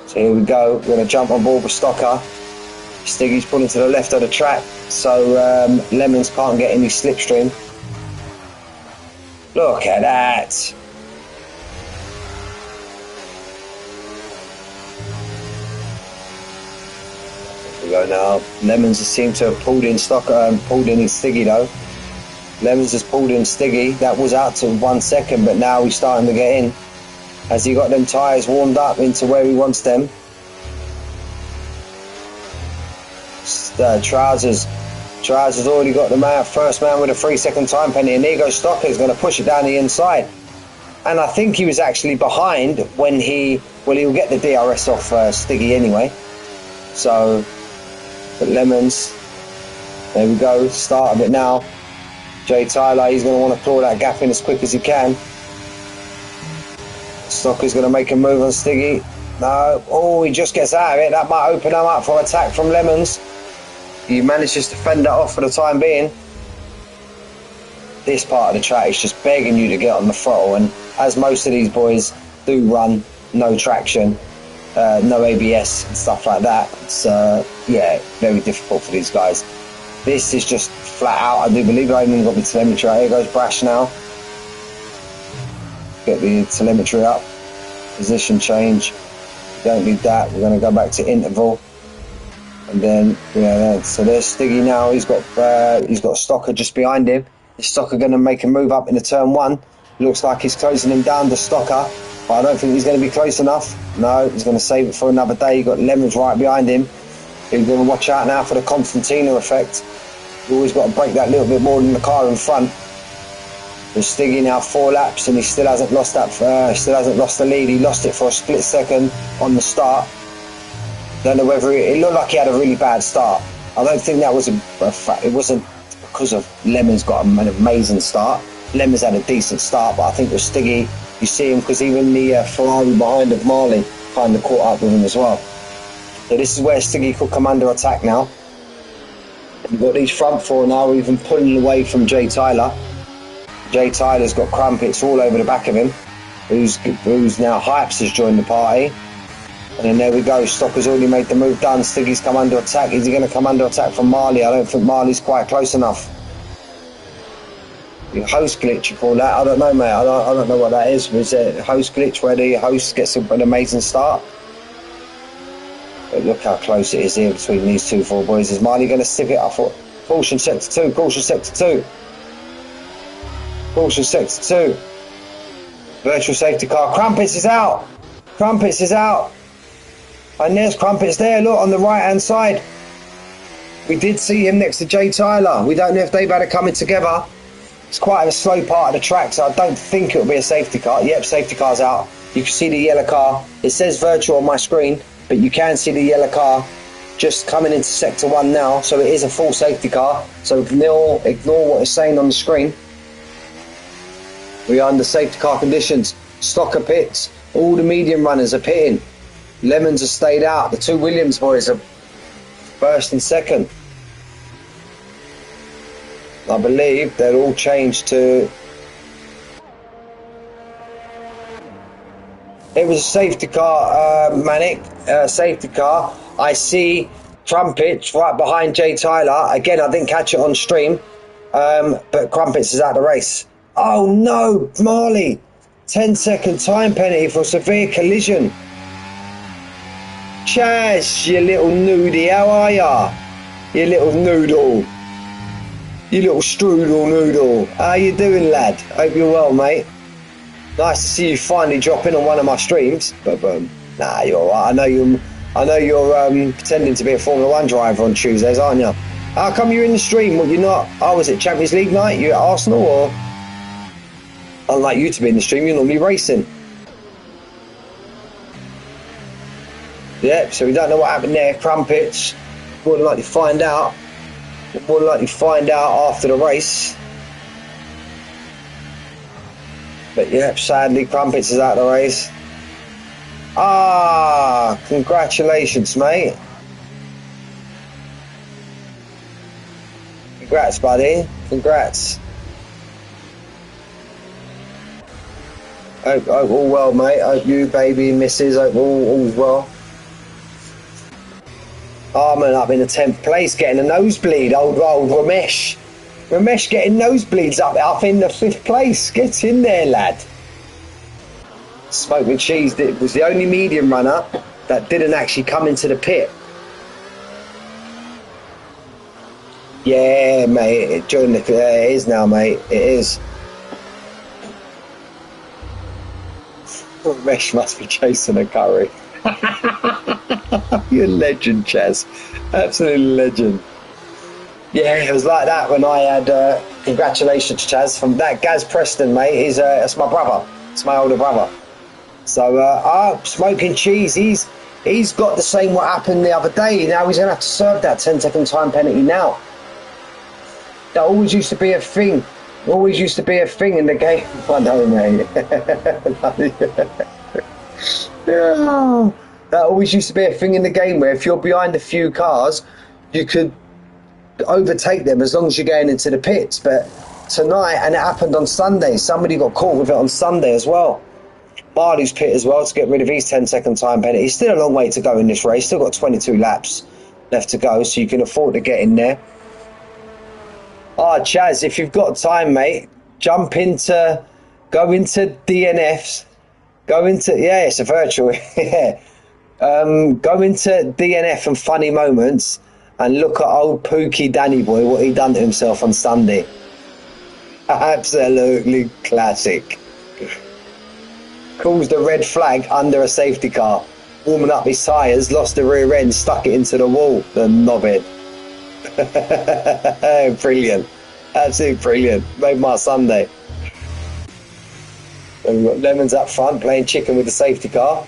So here we go. We're going to jump on board with Stocker. Stiggy's pulling to the left of the track, so Lemons can't get any slipstream. Look at that. Here we go now. Lemons seems to have pulled in Stocker, pulled in his Stiggy though. Lemons has pulled in Stiggy. That was out to 1 second, but now he's starting to get in. Has he got them tyres warmed up into where he wants them? Trousers already got the first man with a 3-second time penalty, and there goes Stocker. He's going to push it down the inside. And I think he was actually behind when he'll get the DRS off Stiggy anyway. So, but Lemons, there we go, start of it now. Jay Tyler, he's going to want to claw that gap in as quick as he can. Stocker's going to make a move on Stiggy. No, oh, he just gets out of it. That might open him up for attack from Lemons. He manages to fend that off for the time being. This part of the track is just begging you to get on the throttle, and as most of these boys do run no traction, no ABS and stuff like that, it's yeah, very difficult for these guys. This is just flat out. I do believe I even got the telemetry. Here goes Brash now. Get the telemetry up. Position change. Don't need that. We're going to go back to interval. And then, yeah, so there's Stiggy now. He's got Stocker just behind him. Is Stocker going to make a move up into turn 1? Looks like he's closing him down to Stocker, but I don't think he's going to be close enough. No, he's going to save it for another day. You've got Lemons right behind him. He's going to watch out now for the Constantina effect. You've always got to break that little bit more than the car in front. There's Stiggy now 4 laps, and he still hasn't lost that. Still hasn't lost the lead. He lost it for a split second on the start. Don't know whether it looked like he had a really bad start. I don't think that was it wasn't because of Lemons got an amazing start. Lemons had a decent start, but I think with Stiggy, you see him, because even the Ferrari behind of Marley kind of caught up with him as well. So this is where Stiggy could come under attack now. You've got these front 4 now, even pulling away from Jay Tyler. Jay Tyler's got crumpets all over the back of him, who's now Hypes has joined the party. And then there we go, Stocker's already made the move done. Stiggy's come under attack. Is he going to come under attack from Marley? I don't think Marley's quite close enough. The host glitch, you call that? I don't know, mate. I don't know what that is. Was it a host glitch where the host gets an amazing start? But look how close it is here between these 4 boys. Is Marley going to stick it up for caution sector 2? Caution sector 2. Caution sector 2. Virtual safety car. Crumpets is out. Crumpets is out. And there's Crumpets there, look, on the right-hand side. We did see him next to Jay Tyler. We don't know if they've had it coming together. It's quite a slow part of the track, so I don't think it'll be a safety car. Yep, safety car's out. You can see the yellow car. It says virtual on my screen, but you can see the yellow car just coming into sector 1 now, so it is a full safety car. So ignore what it's saying on the screen. We are under safety car conditions. Stocker pits. All the medium runners are pitting. Lemons have stayed out. The 2 Williams boys are first and second. I believe they're all changed to... It was a safety car, Manic. Safety car. I see Crumpets right behind Jay Tyler. Again, I didn't catch it on stream. But Crumpets is out of the race. Oh no, Marley. 10-second time penalty for severe collision. Chaz, you little nudie, how are ya? You little noodle. You little strudel noodle. How you doing, lad? Hope you're well, mate. Nice to see you finally drop in on one of my streams. But nah, you're alright. I know you're pretending to be a Formula 1 driver on Tuesdays, aren't you? How come you're in the stream? What, you're not? Oh, was it Champions League night? You at Arsenal, or? Unlike you to be in the stream, you're normally racing. Yeah, so we don't know what happened there. Crumpets. More than likely find out. More than likely find out after the race. But yeah, sadly, Crumpets is out of the race. Ah, congratulations, mate. Congrats, buddy. Congrats. Hope all well, mate. Hope you, baby, missus, hope all's well. Arman up in the 10th place, getting a nosebleed. Old Ramesh. Ramesh getting nosebleeds up in the 5th place. Get in there, lad. Smoking Cheese was the only medium runner that didn't actually come into the pit. Yeah, mate. During the it is now, mate. It is. Ramesh must be chasing a curry. You're a legend, Chaz. Absolute legend. Yeah, it was like that when I had congratulations, Chaz, from that Gaz Preston, mate. That's my brother. It's my older brother. So Smoking Cheese, he's got the same what happened the other day. Now he's gonna have to serve that 10-second time penalty now. That always used to be a thing. Always used to be a thing in the game. I know, mate. Yeah. That always used to be a thing in the game where if you're behind a few cars, you could overtake them as long as you're going into the pits. But tonight, and it happened on Sunday, somebody got caught with it on Sunday as well. Barley's pit as well to get rid of his 10-second time penalty. He's still a long way to go in this race. Still got 22 laps left to go, so you can afford to get in there. Chaz, if you've got time, mate, go into DNFs. Yeah, it's a virtual. Yeah. Go into DNF and funny moments and look at old Pookie Danny Boy, what he done to himself on Sunday. Absolutely classic. Calls the red flag under a safety car. Warming up his tyres, lost the rear end, stuck it into the wall. The knobhead. Brilliant. Absolutely brilliant. Made my Sunday. And we've got Lemons up front playing chicken with the safety car.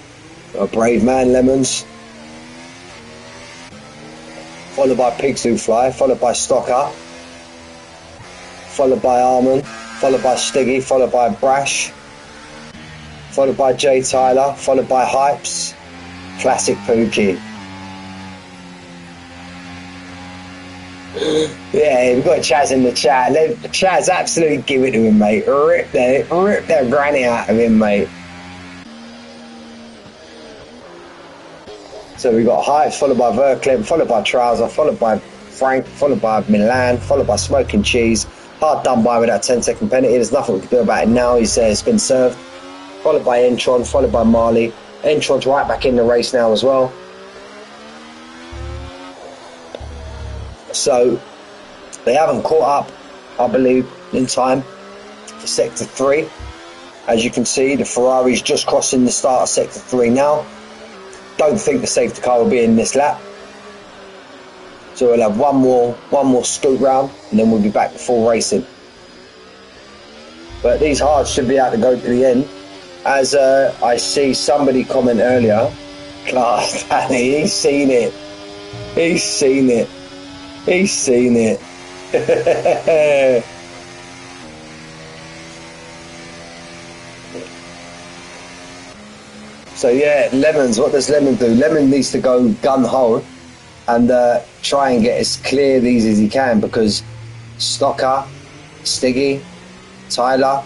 A brave man, Lemons. Followed by Pigs Who Fly, followed by Stocker, followed by Arman, followed by Stiggy, followed by Brash, followed by Jay Tyler, followed by Hypes. Classic Pookie. Yeah, we've got Chaz in the chat. Chaz, absolutely give it to him, mate. Rip their granny out of him, mate. So we've got Hypes, followed by Verklempt, followed by Trouser, followed by Frank, followed by Milan, followed by Smoking Cheese. Hard done by with that 10-second penalty. There's nothing we can do about it now. It's been served. Followed by Entron, followed by Marley. Entron's right back in the race now as well. So they haven't caught up, I believe, in time for Sector 3. As you can see, the Ferrari's just crossing the start of Sector 3 now. Don't think the safety car will be in this lap. So we'll have one more scoot round and then we'll be back to full racing. But these hards should be able to go to the end. As I see somebody comment earlier, class, Danny, he's seen it. He's seen it. He's seen it. So yeah, Lemons, what does Lemon do? Lemon needs to go gun-ho and try and get as clear these as he can, because Stocker, Stiggy, Tyler,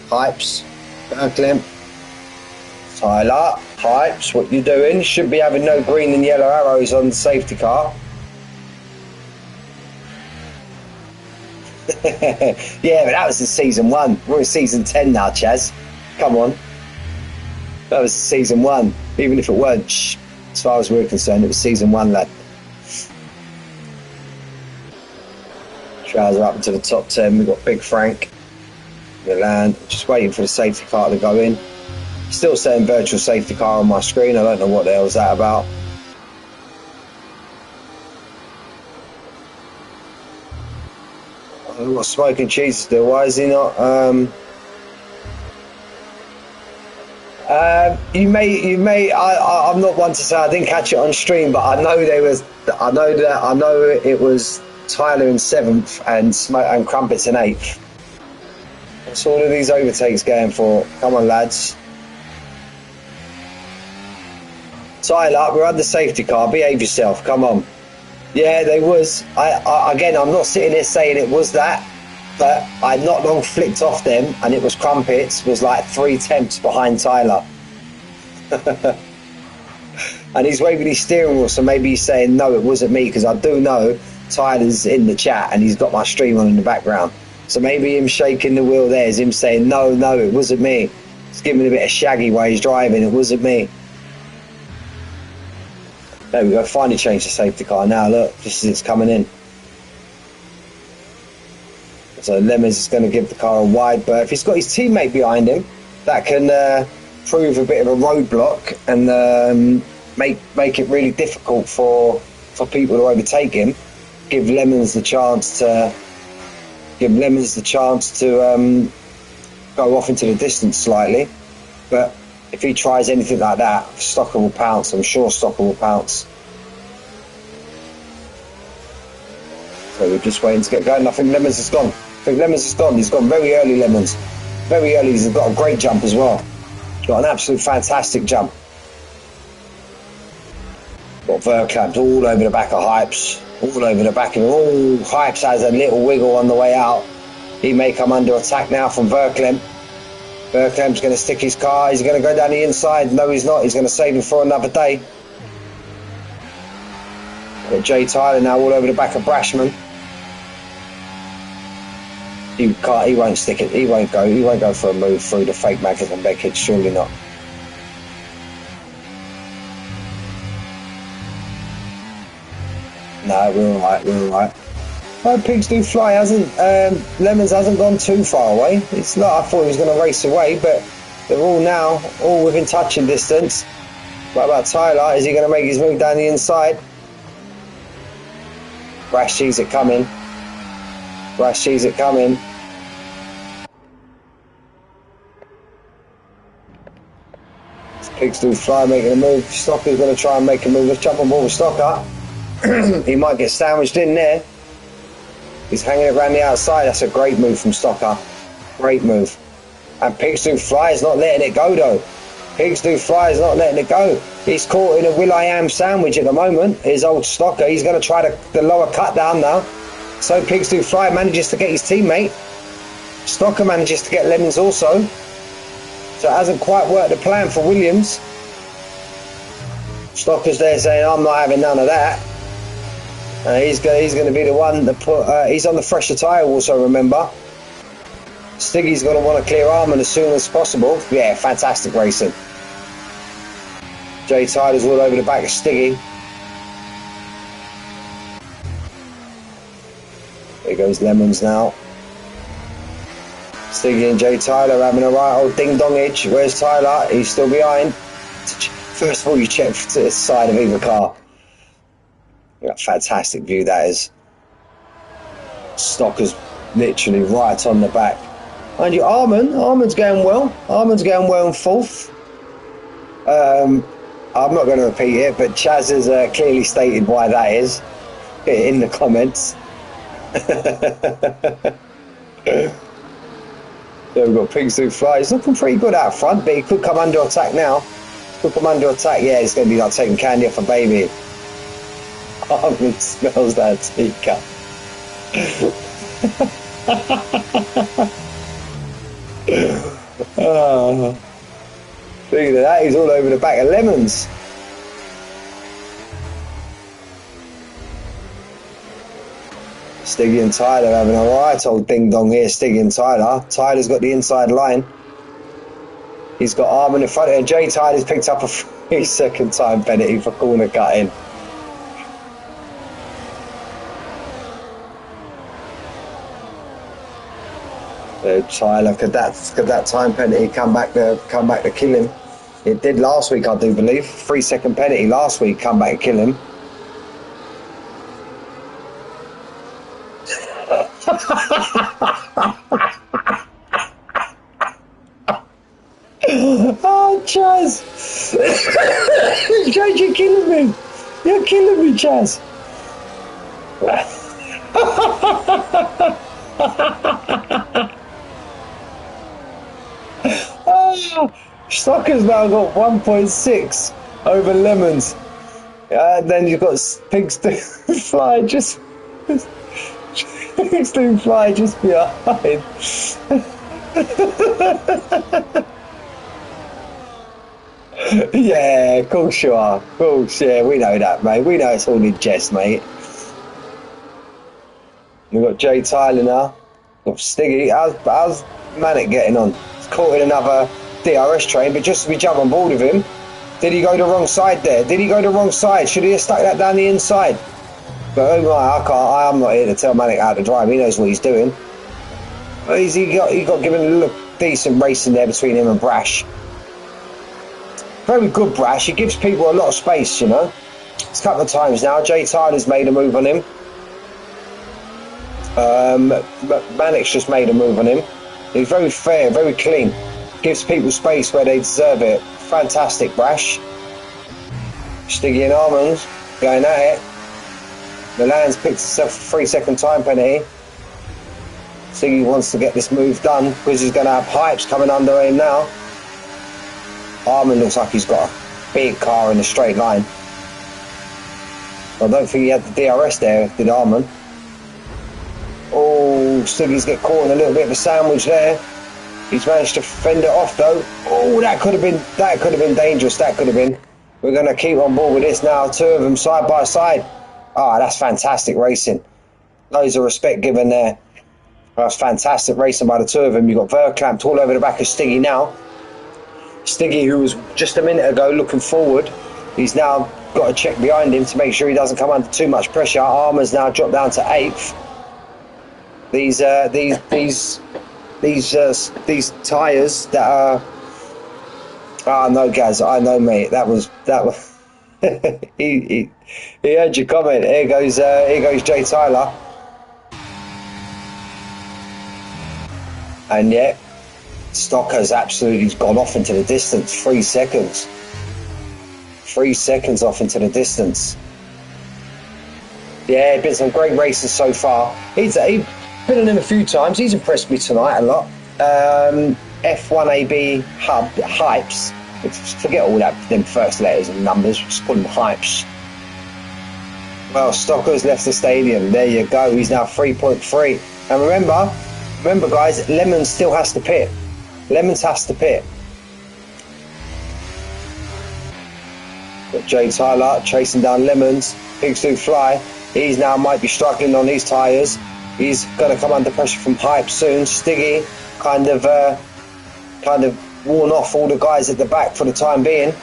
Hypes, Verklempt, Tyler, Hypes, what you doing? Should be having no green and yellow arrows on the safety car. Yeah, but that was in season 1. We're in season 10 now, Chaz. Come on. That was season 1. Even if it weren't, As far as we're concerned, it was season 1, lad. Trouser up into the top 10. We've got Big Frank, Milan. Just waiting for the safety car to go in. Still saying virtual safety car on my screen. I don't know what the hell's that about. I've got smoking cheese still. Why is he not? You may. I'm not one to say I didn't catch it on stream, but I know it was Tyler in 7th and Crumpets in 8th. What's all of these overtakes going for? Come on, lads. Tyler, we're under safety car. Behave yourself. Come on. Yeah, they was. Again, I'm not sitting here saying it was that, but I not long flicked off them, and it was Crumpets was like 3 tenths behind Tyler. And he's waving his steering wheel, so maybe he's saying no, it wasn't me, because I do know Tyler's in the chat and he's got my stream on in the background. So maybe him shaking the wheel there is him saying no, it wasn't me. He's giving a bit of shaggy while he's driving. It wasn't me. There we go, finally changed the safety car now, look, just as it's coming in. So Lemons is going to give the car a wide berth. He's got his teammate behind him. That can prove a bit of a roadblock and make it really difficult for people to overtake him. Give Lemons the chance to go off into the distance slightly. But if he tries anything like that, Stocker will pounce. I'm sure Stocker will pounce. So we're just waiting to get going. I think Lemons is gone. He's gone very early, Lemons. Very early. He's got a great jump as well. Got an absolute fantastic jump. Got Verclamps all over the back of Hypes. All over the back of him. Oh, Hypes has a little wiggle on the way out. He may come under attack now from Verclamp. Verklamp's going to stick his car. He's going to go down the inside. No, he's not. He's going to save him for another day. Got Jay Tyler now all over the back of Brashman. He won't stick it. He won't go for a move through the fake Maccas and Beckett. Surely not. No, we're all right. Oh, Pigs Do Fly Lemons hasn't gone too far away. It's not. I thought he was going to race away, but they're all within touching distance. What about Tyler? Is he going to make his move down the inside? Brash sees it coming. Pigs Do Fly making a move. Stocker's going to try and make a move. Let's jump on board with Stocker. He might get sandwiched in there. He's hanging it around the outside. That's a great move from Stocker. Great move. And Pigs Do Fly is not letting it go, though. Pigs Do Fly is not letting it go. He's caught in a Will.i.am sandwich at the moment. His old Stocker. He's going to try the lower cut down now. So Pigs Do Fly manages to get his teammate. Stocker manages to get Lemons also. So it hasn't quite worked the plan for Williams. Stocker's there saying, I'm not having none of that. He's going to be the one that put. He's on the fresher tyre also, remember. Stiggy's going to want to clear Armand as soon as possible. Yeah, fantastic racing. Jay Tyler's all over the back of Stiggy. There goes Lemons now. Stiggy and Jay Tyler having a right old ding-dongage. Where's Tyler? He's still behind. First of all, you check to the side of either car. What a fantastic view that is. Stocker's literally right on the back. And your Armand's going well. Armand's going well in 4th. I'm not going to repeat it, but Chaz has clearly stated why that is in the comments. There we've got Pigs Do Fly. He's looking pretty good out front, but he could come under attack now. Yeah, it's going to be like taking candy off a baby. Armand smells that teacup. Oh. Speaking of that, he's all over the back of Lemons. Stiggy and Tyler having a right old ding dong here. Stiggy and Tyler. Tyler's got the inside line. He's got Armin in front of him. Jay Tyler's picked up a 3-second time penalty for corner cutting. Tyler, could that time penalty come back to kill him? It did last week, I do believe. 3-second penalty last week, come back and kill him. Oh, Chaz! Chaz, you're killing me! You're killing me, Chaz! Oh, Stocker's now got 1.6 over Lemons. Then you've got Pigston Fly just Pigston Fly just behind. Yeah, of course you are. Of course, yeah, we know that, mate. We know it's all in jest, mate. We've got Jay Tyler now. We've got Stiggy. How's Manic getting on? He's caught in another DRS train, but just as we jump on board with him, did he go the wrong side there? Did he go the wrong side? Should he have stuck that down the inside? But oh my, I'm not here to tell Manic how to drive. He knows what he's doing. But he got given a little decent racing there between him and Brash. Very good, Brash. He gives people a lot of space, you know. It's a couple of times now. Jay Tyler's made a move on him. Manic's just made a move on him. He's very fair, very clean. Gives people space where they deserve it. Fantastic, Brash. Stiggy and Almonds going at it. Milan's picked himself a 3-second time penalty. Stiggy wants to get this move done because he's going to have Pipes coming under him now. Armin looks like he's got a big car in a straight line. I don't think he had the DRS there, did Armin? Oh, Stiggy's get caught in a little bit of a sandwich there. He's managed to fend it off though. Oh, that could have been dangerous. That could have been. We're going to keep on board with this now. Two of them side by side. Ah, that's fantastic racing. Loads of respect given there. That's fantastic racing by the two of them. You've got Verklamped all over the back of Stiggy now. Stiggy, who was just a minute ago looking forward, he's now got to check behind him to make sure he doesn't come under too much pressure. Armour's now dropped down to 8th. These tyres that are... Oh no, Gaz, I know, mate. That was he heard your comment. Here goes Jay Tyler. And yet Stocker's absolutely gone off into the distance. 3 seconds. 3 seconds off into the distance. Yeah, been some great races so far. He's been on him a few times. He's impressed me tonight a lot. F1AB Hub Hypes. Forget all that, them first letters and numbers. Just call them Hypes. Well, Stocker's left the stadium. There you go. He's now 3.3. And remember, guys, Lemons still has to pit. Lemons has to pit. Got Jay Tyler chasing down Lemons. Pigs do fly. He's now might be struggling on his tyres. He's going to come under pressure from Hype soon. Stiggy kind of worn off all the guys at the back for the time being.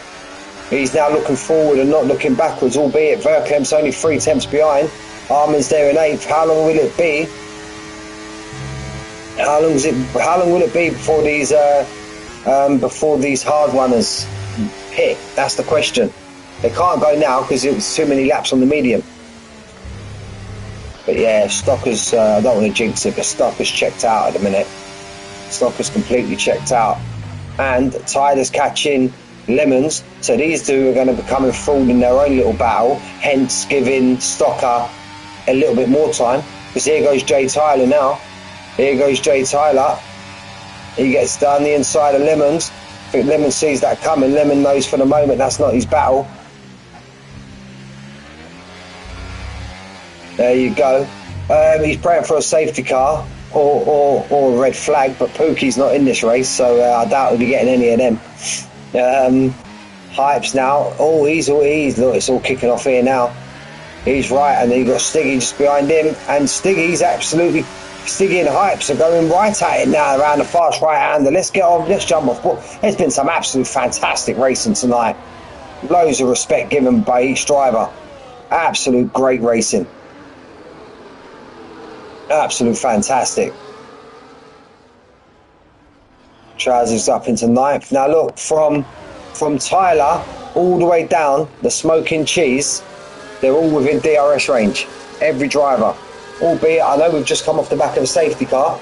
He's now looking forward and not looking backwards, albeit Verkemp's only 3 tenths behind. Armin's there in 8th. How long will it be? How long will it be before these hard runners hit? That's the question. They can't go now because it was too many laps on the medium. But yeah, Stocker's, I don't want to jinx it, but Stocker's checked out at the minute. Stocker's completely checked out. And Tyler's catching Lemons. So these two are going to become enthralled in their own little battle, hence giving Stocker a little bit more time. Because here goes Jay Tyler now. Here goes Jay Tyler. He gets down the inside of Lemons. I think Lemon sees that coming. Lemon knows for the moment that's not his battle. There you go. He's praying for a safety car or a red flag, but Pookie's not in this race, so I doubt he'll be getting any of them. Hypes now. Oh, look, it's all kicking off here now. He's right, and then you've got Stiggy just behind him, and Stiggy's absolutely Stiggy and Hypes are going right at it now around the fast right hander. Let's get on, let's jump off board. There's been some absolute fantastic racing tonight. Loads of respect given by each driver. Absolute great racing. Absolute fantastic. Trousers up into ninth. Now look, from Tyler all the way down, the Smoking Cheese, they're all within DRS range. Every driver. Albeit, I know we've just come off the back of a safety car.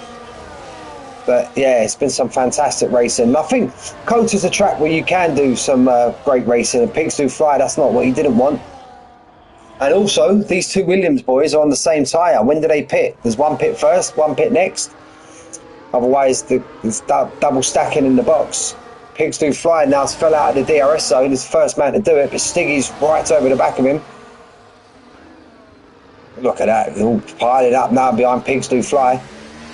But yeah, it's been some fantastic racing. I think COTA's a track where you can do some great racing, and Pigs Do Fly, that's not what he didn't want. And also, these two Williams boys are on the same tyre. When do they pit? There's one pit first, one pit next. Otherwise, there's double stacking in the box. Pigs Do Fly now fell out of the DRS zone. He's the first man to do it, but Stiggy's right over the back of him. Look at that, all piling up now behind Pigs Do Fly.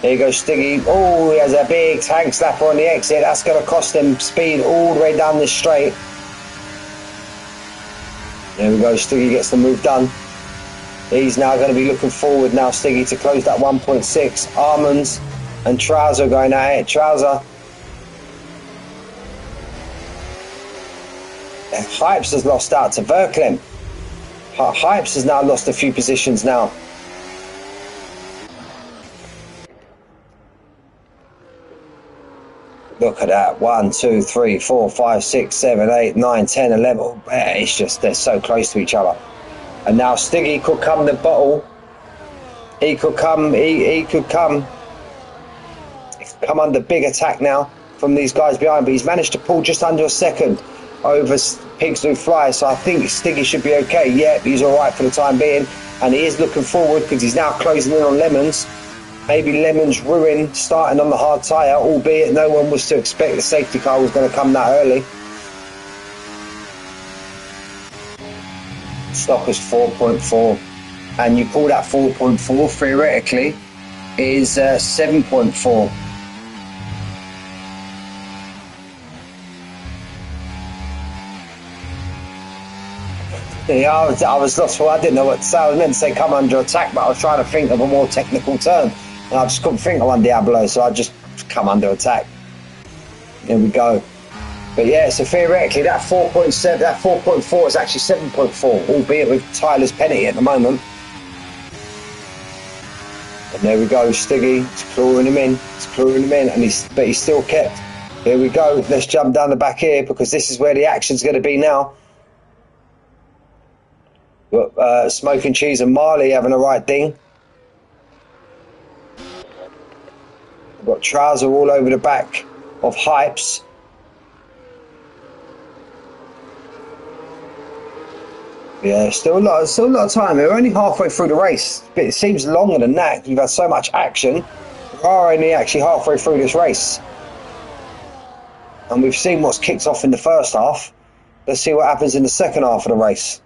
There goes Stiggy. Oh, he has a big tank slapper on the exit. That's going to cost him speed all the way down this straight. There we go, Stiggy gets the move done. He's now going to be looking forward now, Stiggy, to close that 1.6. Almonds and Trouser going at it. Trouser. Hypes has lost out to Verklem. Hypes has now lost a few positions now. Look at that. 1, 2, 3, 4, 5, 6, 7, 8, 9, 10, 11. It's just, they're so close to each other. And now Stiggy could come the bottle. He could come under big attack now from these guys behind, but he's managed to pull just under a second over Pigs Do Fly, so I think Stiggy should be okay. Yeah, he's alright for the time being, and he is looking forward because he's now closing in on Lemons. Maybe Lemons ruin starting on the hard tyre, albeit no one was to expect the safety car was going to come that early. Stock is 4.4, and you call that 4.4, theoretically is 7.4. Yeah, I was lost. Well, I didn't know what to say. I was meant to say come under attack, but I was trying to think of a more technical term, and I just couldn't think of one, Diablo, so I just come under attack. There we go. But yeah, so theoretically that 4.7, that 4.4 is actually 7.4, albeit with Tyler's penalty at the moment. And there we go, Stiggy, it's clawing him in, and he's still kept. Here we go, let's jump down the back here, because this is where the action's going to be now. Smoking Cheese and Marley having the right thing. We've got Trouser all over the back of Hypes. Yeah, still a lot of time. We're only halfway through the race, but it seems longer than that. We've had so much action. We are only actually halfway through this race, and we've seen what's kicked off in the first half. Let's see what happens in the second half of the race.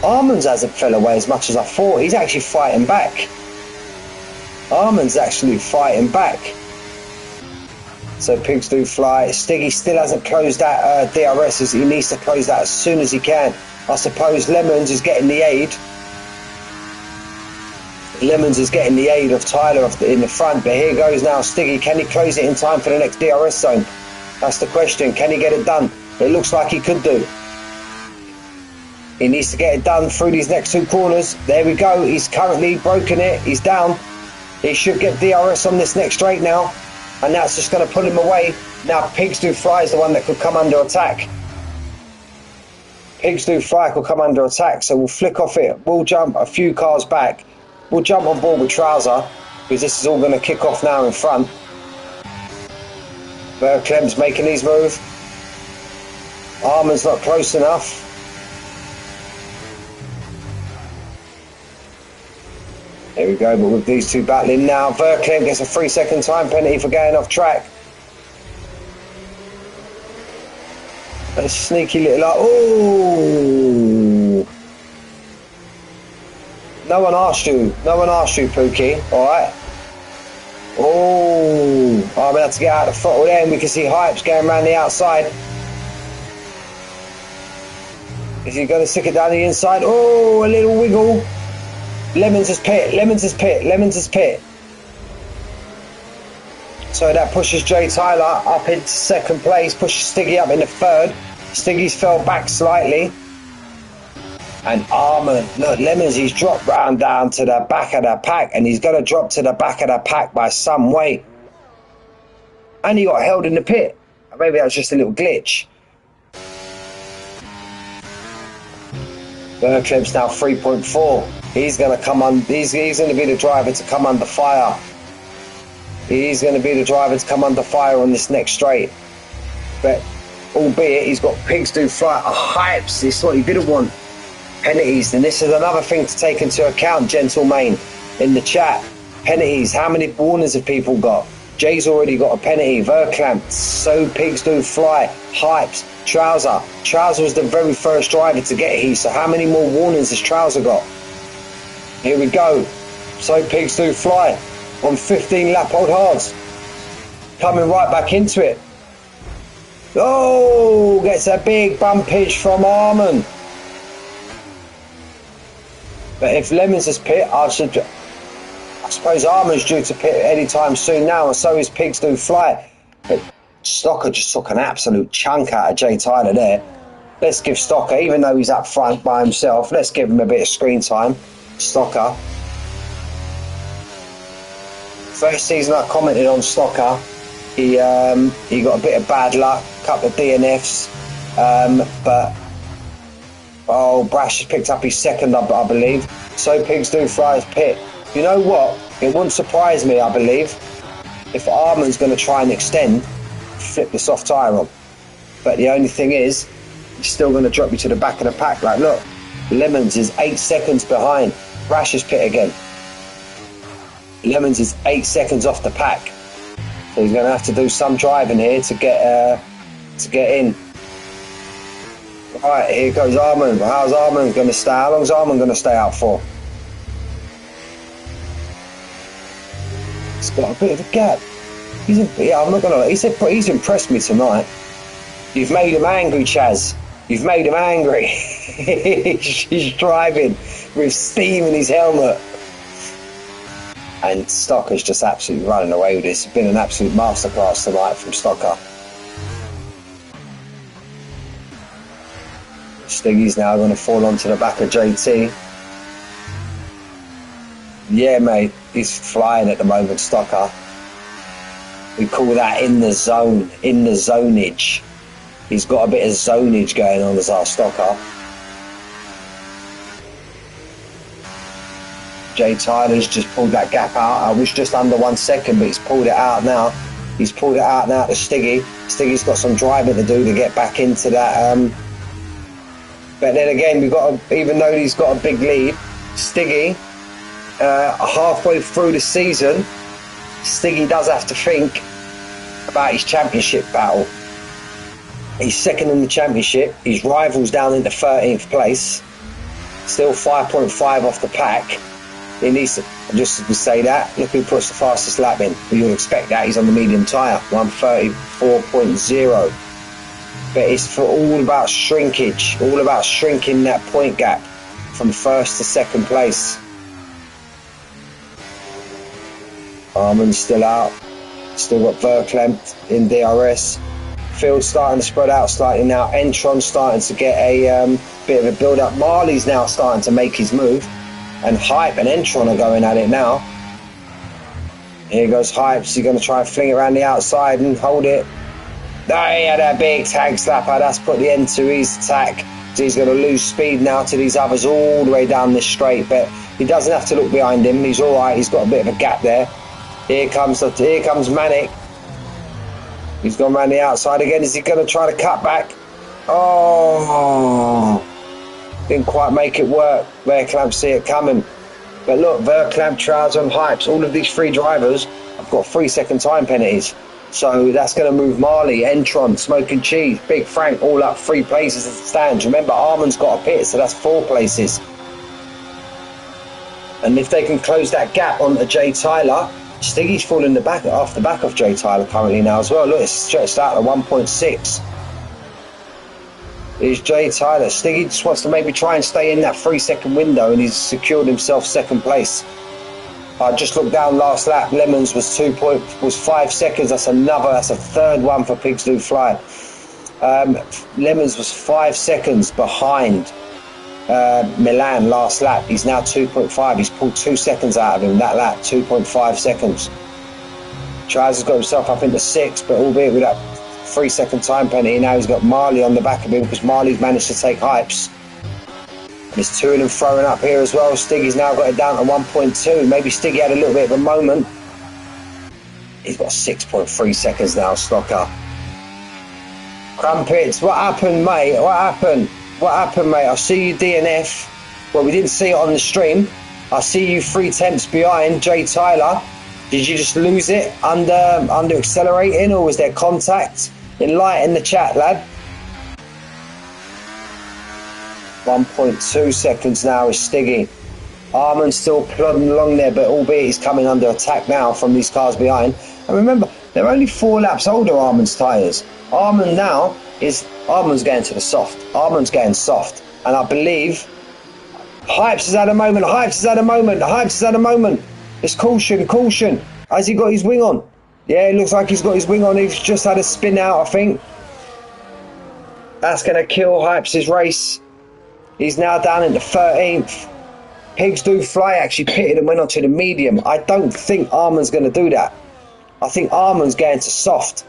Armands hasn't fell away as much as I thought. He's actually fighting back. Armands actually fighting back. So Pigs Do Fly. Stiggy still hasn't closed that DRS. He needs to close that as soon as he can. I suppose Lemons is getting the aid. Lemons is getting the aid of Tyler in the front. But here goes now Stiggy. Can he close it in time for the next DRS zone? That's the question. Can he get it done? It looks like he could do. He needs to get it done through these next two corners. There we go. He's currently broken it. He's down. He should get DRS on this next straight now. And that's just going to pull him away. Now Pigs Do Fly is the one that could come under attack. Pigs Do Fly could come under attack. So we'll flick off it. We'll jump a few cars back. We'll jump on board with Trouser, because this is all going to kick off now in front. Clem's making his move. Arman's not close enough. There we go, but with these two battling now, Verklem gets a 3-second time penalty for going off track. A sneaky little... Oh! No one asked you, Pookie, alright? Oh! I'm going to have to get out of the throttle there, and we can see Hypes going around the outside. Is he going to stick it down the inside? Oh, a little wiggle. Lemons has pit, Lemons has pit, Lemons has pit. So that pushes Jay Tyler up into second place, pushes Stiggy up into third. Stiggy's fell back slightly. And Armand, look, Lemons, he's dropped round down to the back of the pack, and he's going to drop to the back of the pack by some weight. And he got held in the pit. Maybe that was just a little glitch. Berklem's now 3.4. He's going to come on. He's going to be the driver to come under fire. He's going to be the driver to come under fire on this next straight. But albeit he's got Pigs Do Fly, hypes. This is what he didn't want. Penalties, and this is another thing to take into account, gentlemen, in the chat. Penalties, how many warnings have people got? Jay's already got a penalty. Verklempt, so Pigs Do Fly, hypes, Trouser. Trouser was the very first driver to get here, so how many more warnings has Trouser got? Here we go. So Pigs Do Fly on 15 lap old hards. Coming right back into it. Oh, gets a big bumpage from Armand. But if Lemons has pit, I suppose Armand's due to pit anytime soon now, and so is Pigs Do Fly. But Stocker just took an absolute chunk out of Jay Tyler there. Let's give Stocker, even though he's up front by himself, let's give him a bit of screen time. Stocker. First season I commented on Stocker. He got a bit of bad luck, a couple of DNFs, but Brash has picked up his second, I believe. So Pigs Do Fly's pit. You know what? It wouldn't surprise me, I believe, if Armand's going to try and extend, flip the soft tyre on. But the only thing is, he's still going to drop you to the back of the pack. Like, look, Lemons is 8 seconds behind. Brash has pit again. Lemons is 8 seconds off the pack. So he's going to have to do some driving here to get in. Right, here goes Armand. How's Armand going to stay? How long's Armand going to stay out for? He's got a bit of a gap. I'm not going to lie. He's impressed me tonight. You've made him angry, Chaz. You've made him angry. He's driving with steam in his helmet. And Stocker's just absolutely running away with this. It's been an absolute masterclass tonight from Stocker. Stiggy's now going to fall onto the back of JT. Yeah, mate, he's flying at the moment, Stocker. We call that in the zone, in the zonage. He's got a bit of zonage going on as our Stocker. Jay Tyler's just pulled that gap out. I was just under 1 second, but he's pulled it out now. He's pulled it out now to Stiggy. Stiggy's got some driving to do to get back into that. But then again, even though he's got a big lead, Stiggy, halfway through the season, Stiggy does have to think about his championship battle. He's second in the championship. His rival's down into 13th place. Still 5.5 off the pack. He needs to, just to say that, look who puts the fastest lap in. You'd expect that. He's on the medium tyre, 134.0. But it's for all about shrinkage, all about shrinking that point gap from first to second place. Armand's still out. Still got Verklempt in DRS. Field's starting to spread out slightly now. Entron's starting to get a bit of a build-up. Marley's now starting to make his move. And Hype and Entron are going at it now. Here goes Hypes. He's going to try and fling it around the outside and hold it. Oh, he had a big tag slapper. That's put the end to his attack. So he's going to lose speed now to these others all the way down this straight. But he doesn't have to look behind him. He's all right. He's got a bit of a gap there. Here comes Manic. He's gone around the outside again. Is he going to try to cut back? Oh, didn't quite make it work. Verklempt see it coming. But look, Verklempt, Trouser and Hypes, all of these three drivers have got 3 second time penalties. So that's going to move Marley, Entron, Smoking Cheese, Big Frank, all up 3 places as it stands. Remember, Armand's got a pit, so that's 4 places. And if they can close that gap onto Jay Tyler, Stiggy's falling off the back of Jay Tyler currently now as well. Look, it's stretched out to 1.6. is Jay Tyler. Stiggy just wants to maybe try and stay in that 3-second window, and he's secured himself second place. I just looked down last lap. Lemons was 5 seconds. That's a third one for Pigs Do Fly. Lemons was 5 seconds behind Milan last lap. He's now 2.5. He's pulled 2 seconds out of him that lap. 2.5 seconds. Charles has got himself up into 6, but albeit with that 3-second time penalty, now he's got Marley on the back of him because Marley's managed to take Hypes. There's 2 of them throwing up here as well. Stiggy's now got it down to 1.2. Maybe Stiggy had a little bit of a moment. He's got 6.3 seconds now, Stocker. Crumpets, what happened, mate? What happened? What happened, mate? I see you DNF. Well, we didn't see it on the stream. I see you 3/10 behind Jay Tyler. Did you just lose it under accelerating, or was there contact? Enlighten the chat, lad. 1.2 seconds now is Stiggy. Arman's still plodding along there, but albeit he's coming under attack now from these cars behind. And remember, they're only 4 laps older, Arman's tyres. Arman's going to the soft. Arman's getting soft. And I believe Hypes has had a moment. Hypes has had a moment. Hypes has had a moment. It's caution, caution. Has he got his wing on? Yeah, it looks like he's got his wing on. He's just had a spin out, I think. That's going to kill Hypes' race. He's now down into 13th. Pigs Do Fly actually pitted and went on to the medium. I don't think Arman's going to do that. I think Arman's going to soft.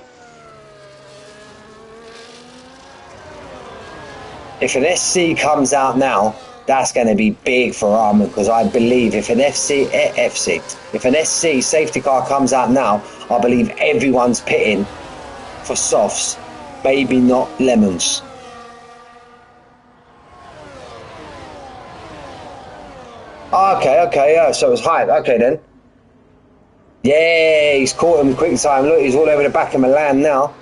If an SC comes out now, that's going to be big for Arman, because I believe if an SC safety car comes out now, I believe everyone's pitting for softs, maybe not lemons. Okay, yeah, so it was Hype. Okay then. Yeah, he's caught him quick time. Look, he's all over the back of Milan now.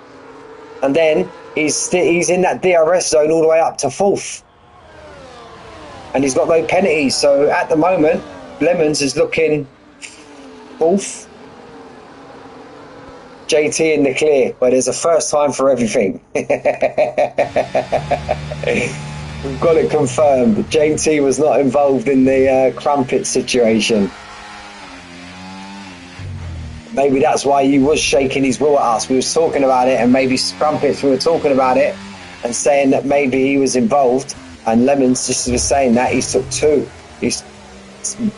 And then he's in that DRS zone all the way up to 4th. And he's got no penalties. So at the moment, Lemons is looking 4th. JT in the clear, where there's a first time for everything. We've got it confirmed. JT was not involved in the crumpet situation. Maybe that's why he was shaking his will at us. We was talking about it, and maybe crumpets, we were talking about it and saying that maybe he was involved. And Lemons just was saying that he's took 2. He's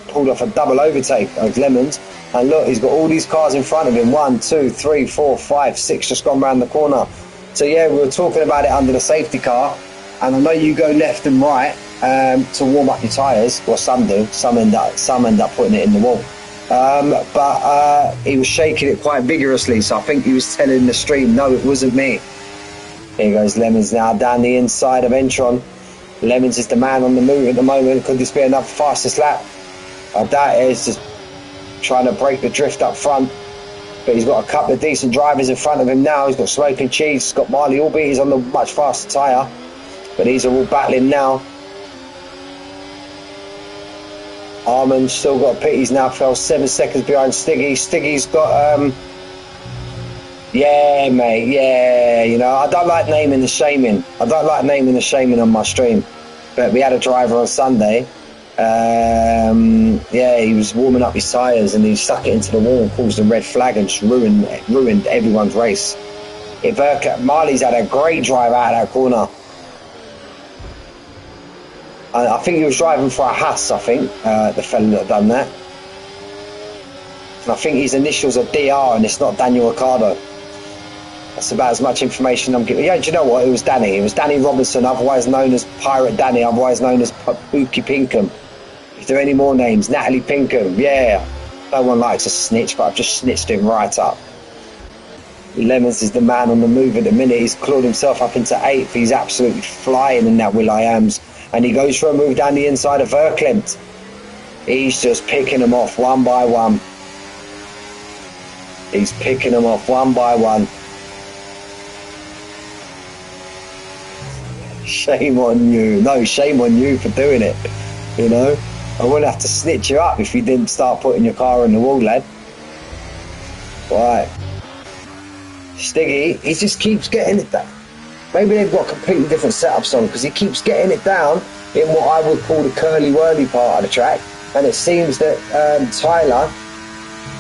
pulled off a double overtake of Lemons. And look, he's got all these cars in front of him. 1, 2, 3, 4, 5, 6 just gone round the corner. So yeah, we were talking about it under the safety car. And I know you go left and right to warm up your tyres. Well, some do. Some end up putting it in the wall. But he was shaking it quite vigorously. So I think he was telling the stream, no, it wasn't me. Here goes Lemons now down the inside of Entron. Lemons is the man on the move at the moment. Could this be another fastest lap? I doubt it. He's just trying to break the drift up front. But he's got a couple of decent drivers in front of him now. He's got Smoking Cheese. He's got Marley, albeit he's on the much faster tyre. But these are all battling now. Arman's still got a pit. He's now fell 7 seconds behind Stiggy. Stiggy's got... yeah, mate, yeah. You know, I don't like naming the shaming. I don't like naming the shaming on my stream. But we had a driver on Sunday. Yeah, he was warming up his tyres and he stuck it into the wall and caused a red flag and just ruined everyone's race. Marley's had a great drive out of that corner. I think he was driving for a Haas, I think, the fella that done that. And I think his initials are DR and it's not Daniel Ricciardo. That's about as much information I'm giving. Yeah, do you know what? It was Danny. It was Danny Robinson, otherwise known as Pirate Danny, otherwise known as Pookie Pinkham. Is there any more names? Natalie Pinkham. Yeah. No one likes a snitch, but I've just snitched him right up. Lemons is the man on the move at the minute. He's clawed himself up into 8th. He's absolutely flying in that Will.i.ams. And he goes for a move down the inside of Verklempt. He's just picking them off one by one. He's picking them off one by one. Shame on you. No, shame on you for doing it. You know, I wouldn't have to snitch you up if you didn't start putting your car in the wall, lad. Right. Stiggy, he just keeps getting it back. Maybe they've got completely different setups on, because he keeps getting it down in what I would call the curly-whirly part of the track, and it seems that Tyler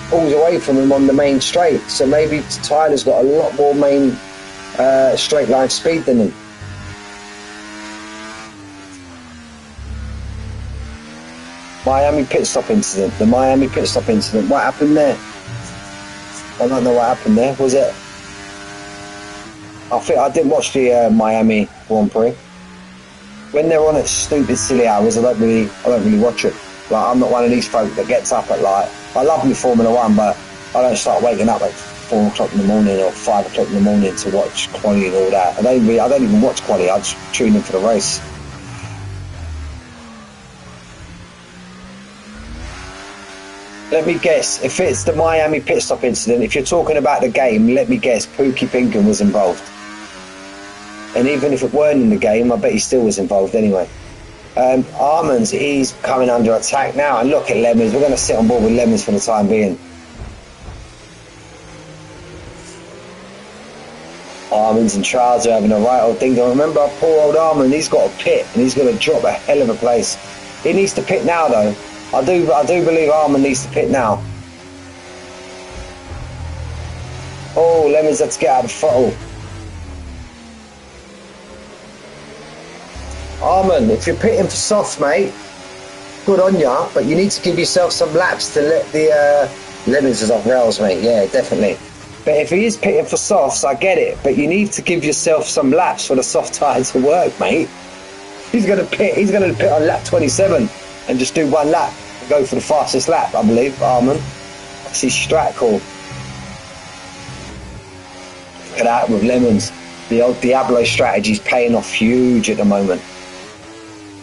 pulls away from him on the main straight. So maybe Tyler's got a lot more main straight line speed than him. Miami pit stop incident. The Miami pit stop incident. What happened there? I don't know what happened there. Was it? I think I didn't watch the Miami Grand Prix. When they're on at stupid silly hours, I don't really watch it. Like, I'm not one of these folk that gets up at, like, I love me Formula One, but I don't start waking up at 4 o'clock in the morning or 5 o'clock in the morning to watch quali and all that. I don't even watch quali. I just tune in for the race. Let me guess, if it's the Miami pit stop incident, if you're talking about the game, let me guess, Pookie Pinkham was involved. And even if it weren't in the game, I bet he still was involved anyway. Armands, he's coming under attack now. And look at Lemons. We're going to sit on board with Lemons for the time being. Armands and Charles are having a right old thing. Remember, poor old Armand, he's got a pit and he's going to drop a hell of a place. He needs to pit now, though. I do believe Armand needs to pit now. Oh, Lemons had to get out of the throttle. Armand, if you're pitting for softs, mate, good on ya, but you need to give yourself some laps to let the Lemons is off rails, mate. Yeah, definitely. But if he is pitting for softs, I get it, but you need to give yourself some laps for the soft tyre to work, mate. He's going to pit on lap 27 and just do one lap and go for the fastest lap, I believe, Armand. That's his strat call. Look at that with Lemons. The old Diablo strategy's paying off huge at the moment.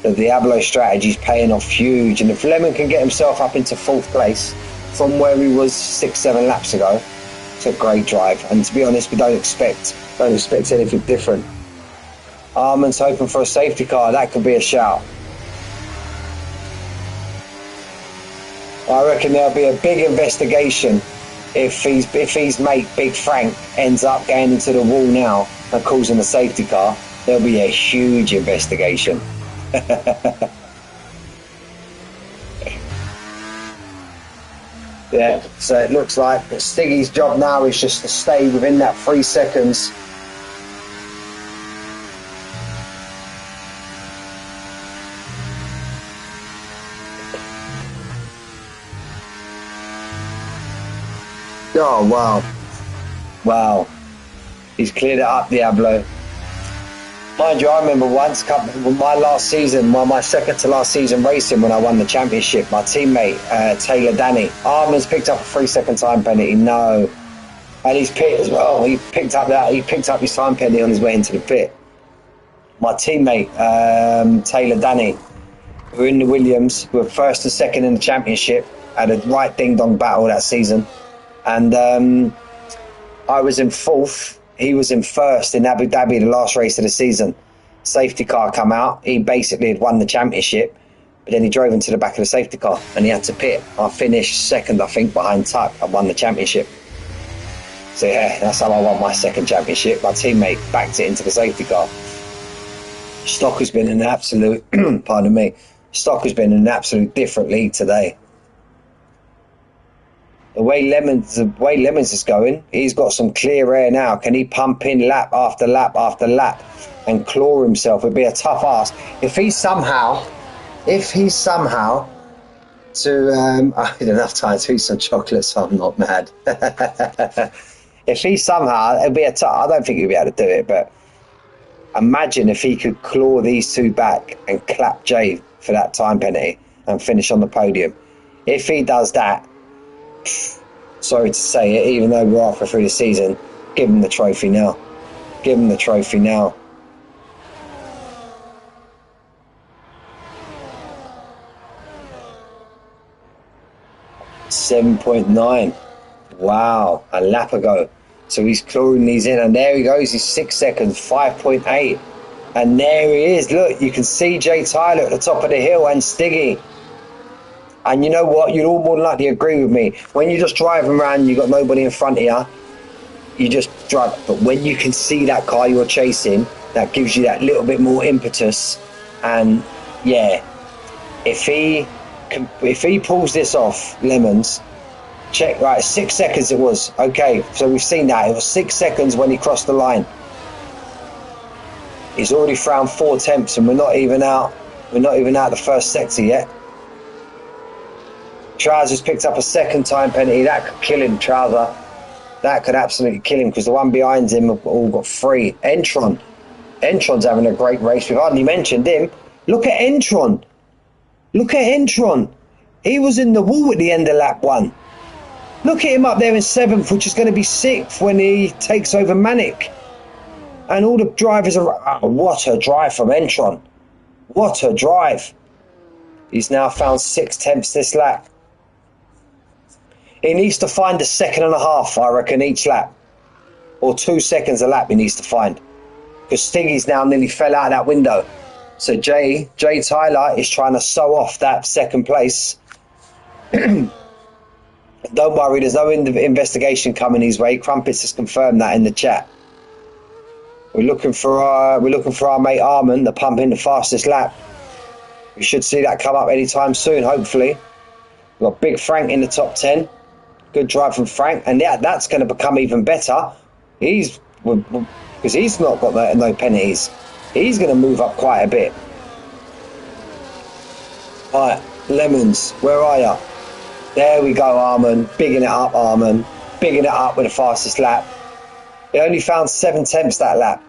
The Diablo strategy's paying off huge, and if Lemon can get himself up into 4th place from where he was 6-7 laps ago, it's a great drive. And to be honest, we don't expect anything different. Armand's hoping for a safety car. That could be a shout. I reckon there'll be a big investigation if his mate Big Frank ends up going into the wall now and causing a safety car. There'll be a huge investigation. Yeah, so it looks like Stiggy's job now is just to stay within that 3 seconds. Oh, wow. Wow. He's cleared it up, Diablo. Mind you, I remember once, my second to last season racing when I won the championship, my teammate, Taylor Danny, Armands picked up a 3-second time penalty. No. And he's pit as well. He picked up his time penalty on his way into the pit. My teammate, Taylor Danny, who were in the Williams, who were 1st and 2nd in the championship, had a right ding-dong battle that season. And I was in 4th. He was in 1st in Abu Dhabi, the last race of the season. Safety car come out. He basically had won the championship, but then he drove into the back of the safety car and he had to pit. I finished 2nd, I think, behind Tuck. I won the championship. So yeah, that's how I won my 2nd championship. My teammate backed it into the safety car. Stock has been an absolute, pardon me, Stock has been an absolute different league today. The way Lemons is going, he's got some clear air now. Can he pump in lap after lap after lap and claw himself? It'd be a tough ask. If he's somehow to, I had enough time to eat some chocolate, so I'm not mad. If he somehow, it'd be a tough, I don't think he'd be able to do it, but imagine if he could claw these two back and clap Jay for that time penalty and finish on the podium. If he does that, sorry to say it, even though we're halfway through the season, give him the trophy now. Give him the trophy now. .9. Wow, a lap ago. So he's clawing these in, and there he goes. He's 6 seconds, 5.8. And there he is. Look, you can see Jay Tyler at the top of the hill and Stiggy. And you know what? You'd all more than likely agree with me. When you're just driving around, you've got nobody in front of you, you just drive. But when you can see that car you're chasing, that gives you that little bit more impetus. And yeah, if he pulls this off, Lemons, check, right, 6 seconds it was. Okay, so we've seen that. It was 6 seconds when he crossed the line. He's already found 4 temps and we're not even out the first sector yet. Trousers picked up a second time penalty. That could kill him, Trouser. That could absolutely kill him because the one behind him have all got 3. Entron's having a great race. We've hardly mentioned him. Look at Entron. Look at Entron. He was in the wall at the end of lap 1. Look at him up there in 7th, which is going to be 6th when he takes over Manic. And all the drivers are... Oh, what a drive from Entron. What a drive. He's now found 6 temps this lap. He needs to find a 1.5 seconds, I reckon, each lap. Or 2 seconds a lap he needs to find. Because Stiggy's now nearly fell out of that window. So Jay Tyler is trying to sew off that 2nd place. Don't worry, there's no investigation coming his way. Crumpets has confirmed that in the chat. We're looking for our mate Armin to pump in the fastest lap. We should see that come up anytime soon, hopefully. We've got Big Frank in the top 10. Good drive from Frank, and yeah, that's going to become even better. Because he's not got no penalties. He's going to move up quite a bit. All right, Lemons, where are you? There we go, Armin. Bigging it up, Armin. Bigging it up with the fastest lap. He only found 7 temps that lap.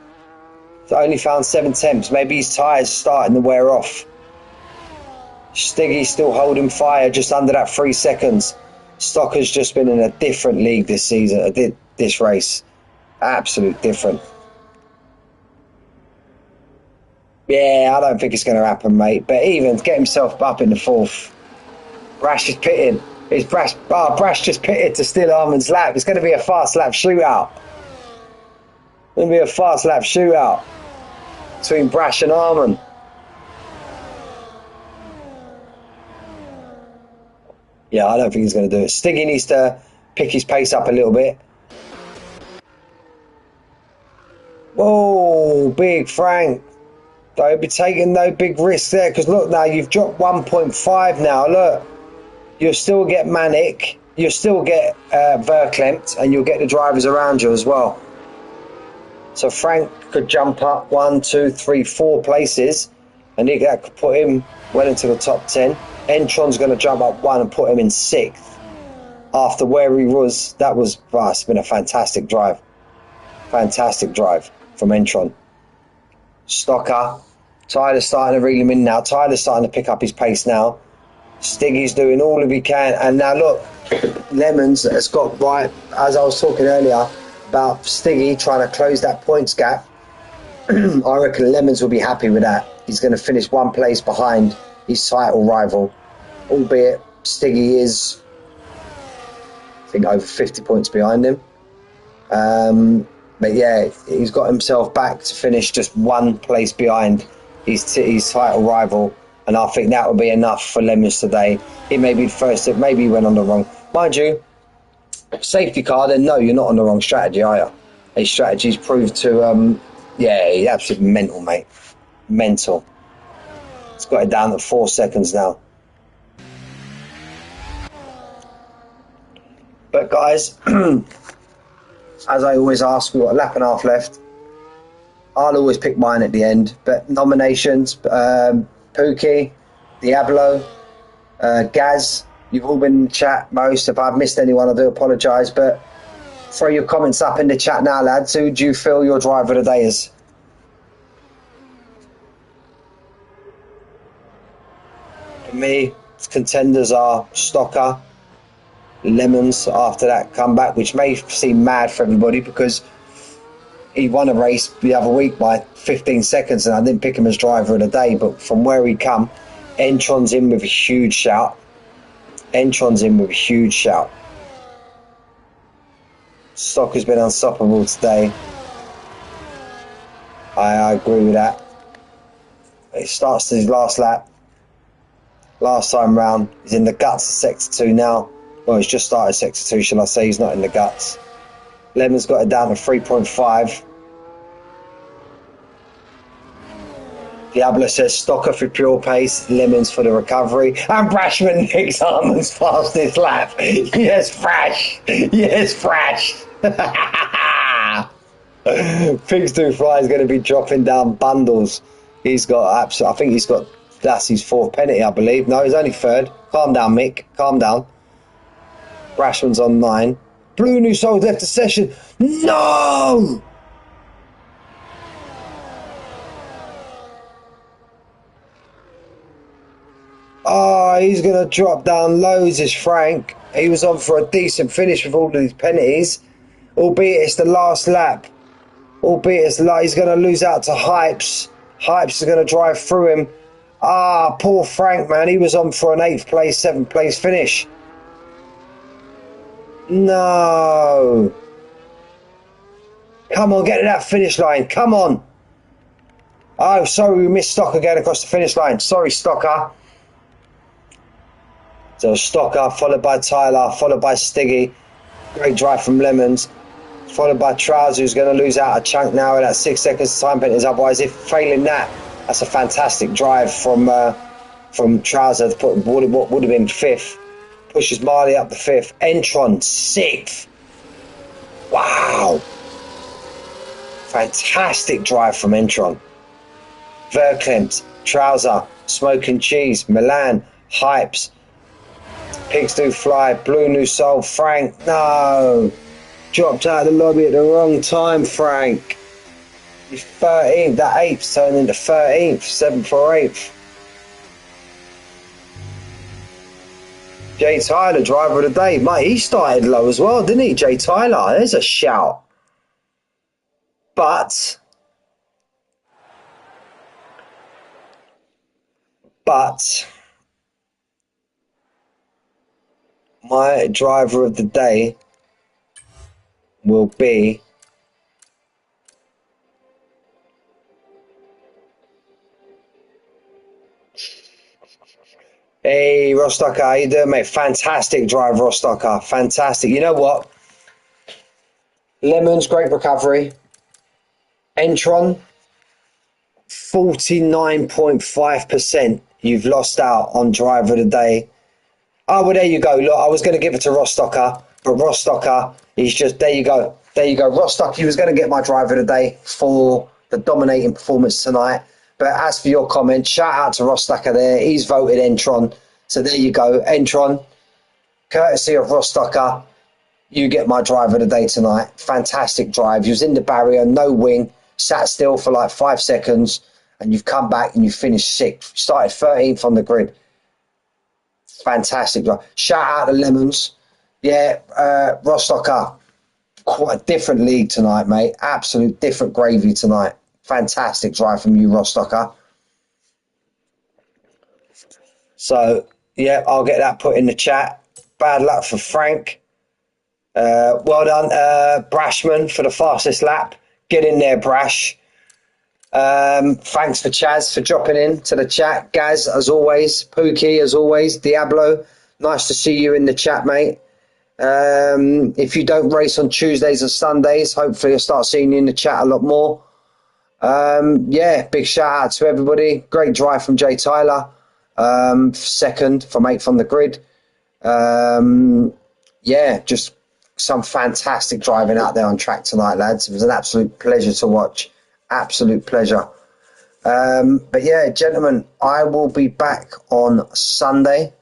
So only found 7 temps. Maybe his tyres starting to wear off. Stiggy's still holding fire just under that 3 seconds. Stocker's just been in a different league this season, this race. Absolute different. Yeah, I don't think it's going to happen, mate. But even get himself up in the 4th. Brash is pitting. Brash just pitted to steal Armin's lap. It's going to be a fast lap shootout. It's going to be a fast lap shootout between Brash and Armin. Yeah, I don't think he's going to do it. Stiggy needs to pick his pace up a little bit. Whoa, Big Frank. Don't be taking no big risks there, because look now, you've dropped 1.5 now. Look, you'll still get Manic, you'll still get Verklempt, and you'll get the drivers around you as well. So Frank could jump up 1, 2, 3, 4 places, and that could put him well into the top 10. Entron's going to jump up 1 and put him in 6th. After where he was, it's been a fantastic drive. Fantastic drive from Entron. Stocker. Tyler's starting to reel him in now. Tyler's starting to pick up his pace now. Stiggy's doing all of he can. And now look, Lemons has got right, as I was talking earlier, about Stiggy trying to close that points gap. I reckon Lemons will be happy with that. He's going to finish 1 place behind his title rival, albeit Stiggy is, I think, over 50 points behind him. But yeah, he's got himself back to finish just 1 place behind his title rival, and I think that will be enough for Lemons today. It may be the first, maybe he went on the wrong, mind you, safety car, then no, you're not on the wrong strategy, are you? His strategy's proved to, yeah, he's absolutely mental, mate. Mental. It's got it down to 4 seconds now. But guys, as I always ask, we've got a lap and a half left. I'll always pick mine at the end. But nominations, Pookie, Diablo, Gaz, you've all been in the chat. Most, if I've missed anyone, I do apologise. But throw your comments up in the chat now, lads. Who do you feel your driver of the day is? For me, contenders are Stocker, Lemons after that comeback, which may seem mad for everybody because he won a race the other week by 15 seconds and I didn't pick him as driver of the day, but from where he come, Entron's in with a huge shout. Entron's in with a huge shout. Stocker's been unstoppable today. I agree with that. It starts his last lap. Last time round, he's in the guts of Sector 2 now. Well, he's just started Sector 2, shall I say. He's not in the guts. Lemon's got it down to 3.5. Diablo says Stocker for pure pace, Lemons for the recovery, and Brashman nicks Harmon's fastest lap. Yes, Frash. Yes, Frash. Pigs Do Fly is going to be dropping down bundles. He's got I think he's got, that's his fourth penalty, I believe. No, he's only third. Calm down, Mick. Calm down. Brashman's on 9. Blue New Soul left the session. No! Oh, he's going to drop down loads, is Frank. He was on for a decent finish with all of these penalties, albeit it's the last lap. Albeit it's like he's going to lose out to Hypes. Hypes is going to drive through him. Ah, poor Frank, man. He was on for an 8th place, 7th place finish. No. Come on, get to that finish line. Come on. Oh, sorry, we missed Stocker going across the finish line. Sorry, Stocker. So Stocker, followed by Tyler, followed by Stiggy. Great drive from Lemons. Followed by Trouser, who's going to lose out a chunk now at that 6 seconds time penalties. Otherwise, if failing that, that's a fantastic drive from Trouser to put what would have been 5th. Pushes Marley up the 5th. Entron, 6th. Wow. Fantastic drive from Entron. Verklempt, Trouser, Smoking Cheese, Milan, Hypes, Pigs Do Fly, Blue New Soul, Frank, no! Dropped out of the lobby at the wrong time, Frank. He's 13th, that 8th turned into 13th, 7th or 8th. Jay Tyler, driver of the day. Mate, he started low as well, didn't he, Jay Tyler? There's a shout. But my driver of the day will be hey, Rostocker, how you doing, mate? Fantastic drive, Rostocker. Fantastic. You know what? Lemons, great recovery. Entron, 49.5%. You've lost out on driver of the day. Oh, well, there you go. Look, I was going to give it to Rostocker, but Rostocker, he's just, there you go. There you go. Rostocker, he was going to get my driver of the day for the dominating performance tonight. But as for your comment, shout out to Rostocker there. He's voted Entron. So there you go. Entron, courtesy of Rostocker, you get my driver of the day tonight. Fantastic drive. You was in the barrier, no wing, sat still for like 5 seconds, and you've come back and you finished 6th. Started 13th on the grid. Fantastic drive. Shout out to Lemons. Yeah, Rostocker, quite a different league tonight, mate. Absolute different gravy tonight. Fantastic drive from you, Rostocker. So, yeah, I'll get that put in the chat. Bad luck for Frank. Well done, Brashman, for the fastest lap. Get in there, Brash. Thanks for Chaz for dropping in to the chat. Gaz, as always. Pookie, as always. Diablo, nice to see you in the chat, mate. If you don't race on Tuesdays and Sundays, hopefully I'll start seeing you in the chat a lot more. Yeah, big shout out to everybody. Great drive from Jay Tyler. 2nd from 8th on the grid. Yeah, just some fantastic driving out there on track tonight, lads. It was an absolute pleasure to watch. Absolute pleasure. But yeah, gentlemen, I will be back on Sunday.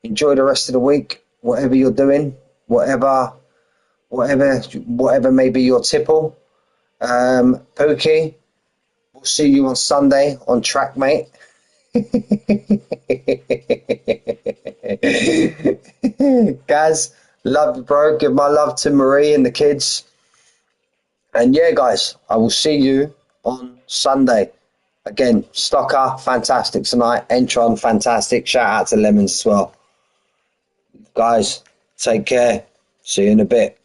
Enjoy the rest of the week, whatever you're doing, whatever may be your tipple. Pookie, we'll see you on Sunday on track, mate. Gaz, love you, bro. Give my love to Marie and the kids. And yeah, guys, I will see you on Sunday. Again, Stocker, fantastic tonight. Entron, fantastic. Shout out to Lemons as well. Guys, take care. See you in a bit.